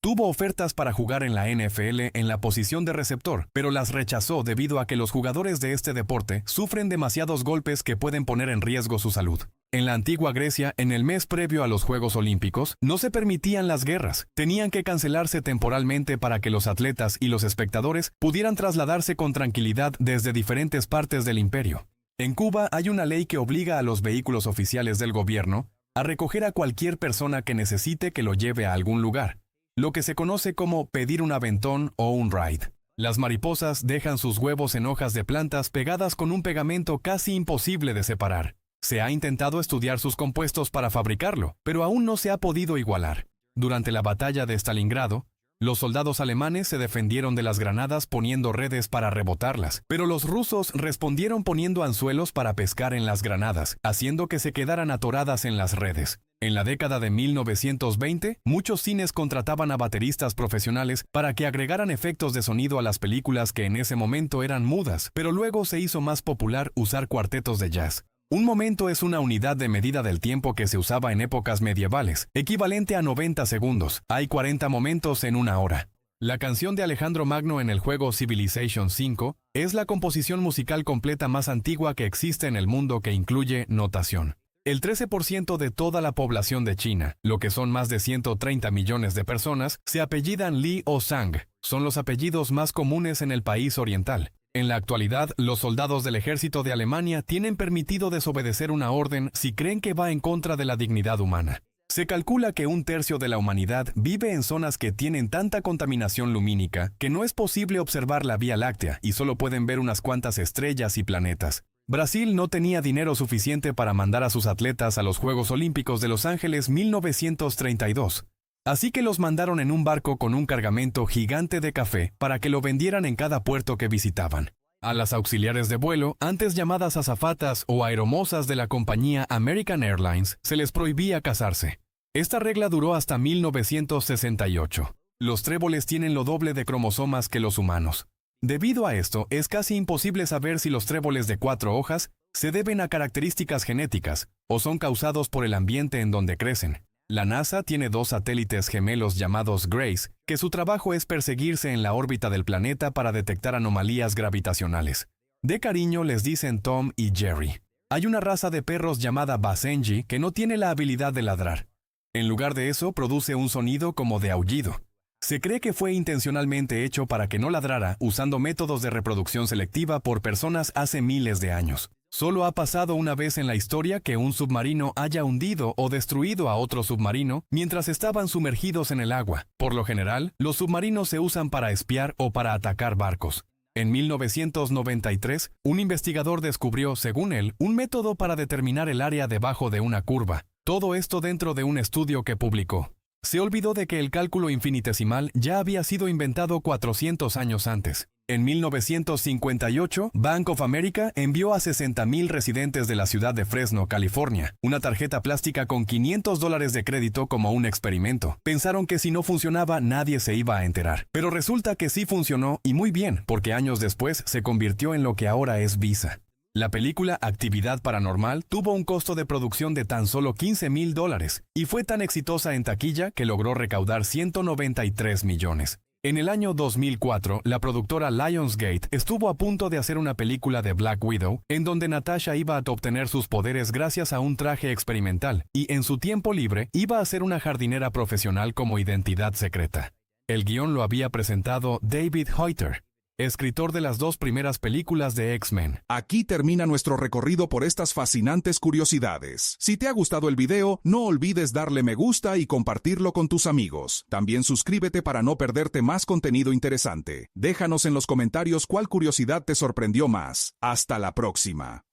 tuvo ofertas para jugar en la NFL en la posición de receptor, pero las rechazó debido a que los jugadores de este deporte sufren demasiados golpes que pueden poner en riesgo su salud. En la antigua Grecia, en el mes previo a los Juegos Olímpicos, no se permitían las guerras. Tenían que cancelarse temporalmente para que los atletas y los espectadores pudieran trasladarse con tranquilidad desde diferentes partes del imperio. En Cuba hay una ley que obliga a los vehículos oficiales del gobierno a recoger a cualquier persona que necesite que lo lleve a algún lugar. lo que se conoce como pedir un aventón o un ride. Las mariposas dejan sus huevos en hojas de plantas pegadas con un pegamento casi imposible de separar. Se ha intentado estudiar sus compuestos para fabricarlo, pero aún no se ha podido igualar. Durante la batalla de Stalingrado, los soldados alemanes se defendieron de las granadas poniendo redes para rebotarlas, pero los rusos respondieron poniendo anzuelos para pescar en las granadas, haciendo que se quedaran atoradas en las redes. En la década de 1920, muchos cines contrataban a bateristas profesionales para que agregaran efectos de sonido a las películas que en ese momento eran mudas, pero luego se hizo más popular usar cuartetos de jazz. Un momento es una unidad de medida del tiempo que se usaba en épocas medievales, equivalente a 90 segundos. Hay 40 momentos en una hora. La canción de Alejandro Magno en el juego Civilization V es la composición musical completa más antigua que existe en el mundo que incluye notación. El 13% de toda la población de China, lo que son más de 130 millones de personas, se apellidan Li o Zhang. Son los apellidos más comunes en el país oriental. En la actualidad, los soldados del ejército de Alemania tienen permitido desobedecer una orden si creen que va en contra de la dignidad humana. Se calcula que 1/3 de la humanidad vive en zonas que tienen tanta contaminación lumínica que no es posible observar la Vía Láctea y solo pueden ver unas cuantas estrellas y planetas. Brasil no tenía dinero suficiente para mandar a sus atletas a los Juegos Olímpicos de Los Ángeles 1932. Así que los mandaron en un barco con un cargamento gigante de café para que lo vendieran en cada puerto que visitaban. A las auxiliares de vuelo, antes llamadas azafatas o aeromosas de la compañía American Airlines, se les prohibía casarse. Esta regla duró hasta 1968. Los tréboles tienen lo doble de cromosomas que los humanos. Debido a esto, es casi imposible saber si los tréboles de 4 hojas se deben a características genéticas o son causados por el ambiente en donde crecen. La NASA tiene 2 satélites gemelos llamados Grace, que su trabajo es perseguirse en la órbita del planeta para detectar anomalías gravitacionales. De cariño les dicen Tom y Jerry. Hay una raza de perros llamada Basenji que no tiene la habilidad de ladrar. En lugar de eso, produce un sonido como de aullido. Se cree que fue intencionalmente hecho para que no ladrara usando métodos de reproducción selectiva por personas hace miles de años. Solo ha pasado una vez en la historia que un submarino haya hundido o destruido a otro submarino mientras estaban sumergidos en el agua. Por lo general, los submarinos se usan para espiar o para atacar barcos. En 1993, un investigador descubrió, según él, un método para determinar el área debajo de una curva. Todo esto dentro de un estudio que publicó. Se olvidó de que el cálculo infinitesimal ya había sido inventado 400 años antes. En 1958, Bank of America envió a 60,000 residentes de la ciudad de Fresno, California, una tarjeta plástica con $500 de crédito como un experimento. Pensaron que si no funcionaba, nadie se iba a enterar. Pero resulta que sí funcionó y muy bien, porque años después se convirtió en lo que ahora es Visa. La película Actividad Paranormal tuvo un costo de producción de tan solo $15,000 y fue tan exitosa en taquilla que logró recaudar 193 millones. En el año 2004, la productora Lionsgate estuvo a punto de hacer una película de Black Widow, en donde Natasha iba a obtener sus poderes gracias a un traje experimental, y en su tiempo libre iba a ser una jardinera profesional como identidad secreta. El guión lo había presentado David Hayter, escritor de las 2 primeras películas de X-Men. Aquí termina nuestro recorrido por estas fascinantes curiosidades. Si te ha gustado el video, no olvides darle me gusta y compartirlo con tus amigos. También suscríbete para no perderte más contenido interesante. Déjanos en los comentarios cuál curiosidad te sorprendió más. Hasta la próxima.